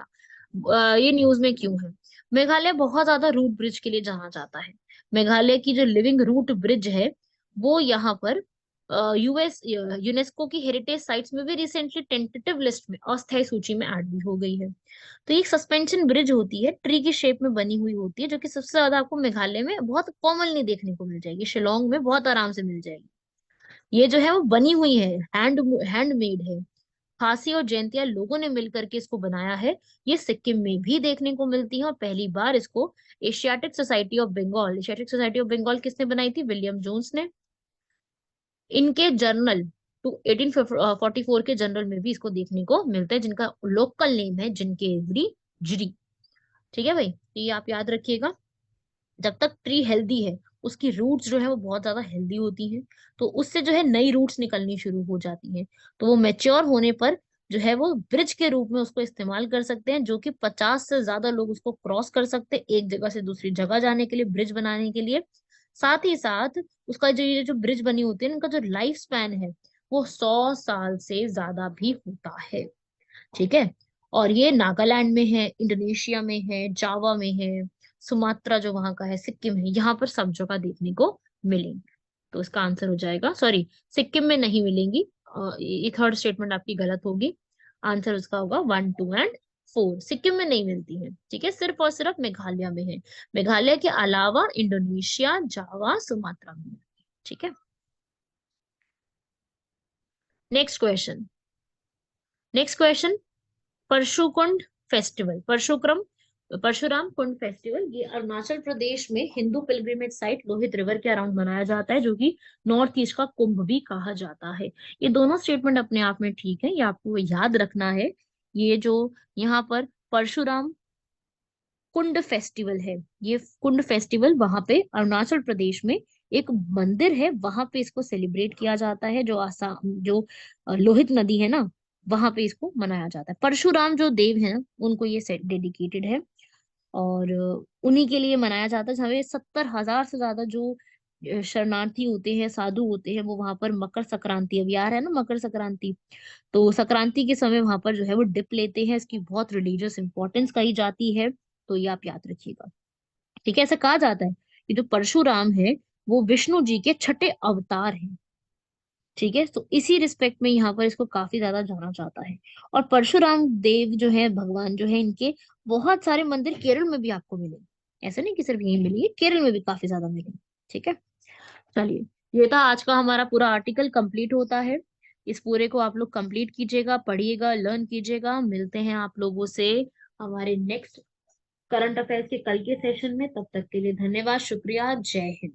ये न्यूज में क्यों है? मेघालय बहुत ज्यादा रूट ब्रिज के लिए जाना जाता है। मेघालय की जो लिविंग रूट ब्रिज है वो यहाँ पर यूएस यूनेस्को की हेरिटेज साइट्स में भी रिसेंटली टेंटेटिव लिस्ट में, अस्थायी सूची में ऐड भी हो गई है। तो ये एक सस्पेंशन ब्रिज होती है, ट्री की शेप में बनी हुई होती है, जो कि सबसे ज्यादा आपको मेघालय में बहुत कॉमनली देखने को मिल जाएगी, शिलोंग में बहुत आराम से मिल जाएगी। ये जो है वो बनी हुई है, हैंडमेड है। खासी और जयंतिया लोगों ने मिलकर के इसको बनाया है। ये सिक्किम में भी देखने को मिलती है और पहली बार इसको एशियाटिक सोसाइटी ऑफ बंगाल किसने बनाई थी? विलियम जोन्स ने। इनके जर्नल टू 1844 के जर्नल में भी इसको देखने को मिलता है, जिनका लोकल नेम है जिनकेवरी जिरी। ठीक है भाई, तो ये आप याद रखिएगा। जब तक ट्री हेल्दी है, उसकी रूट्स जो है वो बहुत ज्यादा हेल्दी होती हैं, तो उससे जो है नई रूट्स निकलनी शुरू हो जाती हैं। तो वो मैच्योर होने पर जो है वो ब्रिज के रूप में उसको इस्तेमाल कर सकते हैं, जो कि 50 से ज्यादा लोग उसको क्रॉस कर सकते हैं एक जगह से दूसरी जगह जाने के लिए, ब्रिज बनाने के लिए। साथ ही साथ उसका जो ये जो ब्रिज बनी होती है, इनका जो लाइफ स्पैन है वो 100 साल से ज्यादा भी होता है। ठीक है। और ये नागालैंड में है, इंडोनेशिया में है, जावा में है, सुमात्रा जो वहां का है, सिक्किम है, यहाँ पर सब जगह देखने को मिलेंगे। तो इसका आंसर हो जाएगा, सॉरी, सिक्किम में नहीं मिलेंगी। ये थर्ड स्टेटमेंट आपकी गलत होगी। आंसर उसका होगा 1, 2 एंड 4। सिक्किम में नहीं मिलती है, ठीक है, सिर्फ और सिर्फ मेघालय में है। मेघालय के अलावा इंडोनेशिया, जावा, सुमात्रा में है। ठीक है। Next question. Next question, Parshukund festival, Parshuram Kund festival, ये अरुणाचल प्रदेश में Hindu pilgrimage site Lohit river के अराउंड मनाया जाता है, जो कि नॉर्थ ईस्ट का कुंभ भी कहा जाता है। ये दोनों स्टेटमेंट अपने आप में ठीक है, ये आपको याद रखना है। ये जो यहाँ पर परशुराम कुंड फेस्टिवल है, ये कुंड फेस्टिवल वहां पे अरुणाचल प्रदेश में एक मंदिर है, वहां पे इसको सेलिब्रेट किया जाता है। जो आसाम, जो लोहित नदी है ना, वहां पे इसको मनाया जाता है। परशुराम जो देव है ना, उनको ये डेडिकेटेड है, और उन्हीं के लिए मनाया जाता है। हमें 70,000 से ज्यादा जो शरणार्थी होते हैं, साधु होते हैं, वो वहां पर मकर संक्रांति, अभी आ रहा है ना मकर संक्रांति, तो संक्रांति के समय वहां पर जो है वो डिप लेते हैं। इसकी बहुत रिलीजियस इंपॉर्टेंस कही जाती है, तो ये आप याद रखिएगा। ठीक है, ऐसा कहा जाता है कि जो परशुराम है वो विष्णु जी के छठे अवतार हैं। ठीक है, तो इसी रिस्पेक्ट में यहाँ पर इसको काफी ज्यादा जाना जाता है। और परशुराम देव जो है, भगवान जो है, इनके बहुत सारे मंदिर केरल में भी आपको मिलेंगे। ऐसा नहीं कि सिर्फ यहीं मिलेंगे, केरल में भी काफी ज्यादा मिलेंगे। ठीक है, चलिए, ये था आज का हमारा पूरा आर्टिकल, कंप्लीट होता है। इस पूरे को आप लोग कंप्लीट कीजिएगा, पढ़िएगा, लर्न कीजिएगा। मिलते हैं आप लोगों से हमारे नेक्स्ट करंट अफेयर्स के कल के सेशन में। तब तक के लिए धन्यवाद, शुक्रिया, जय हिंद।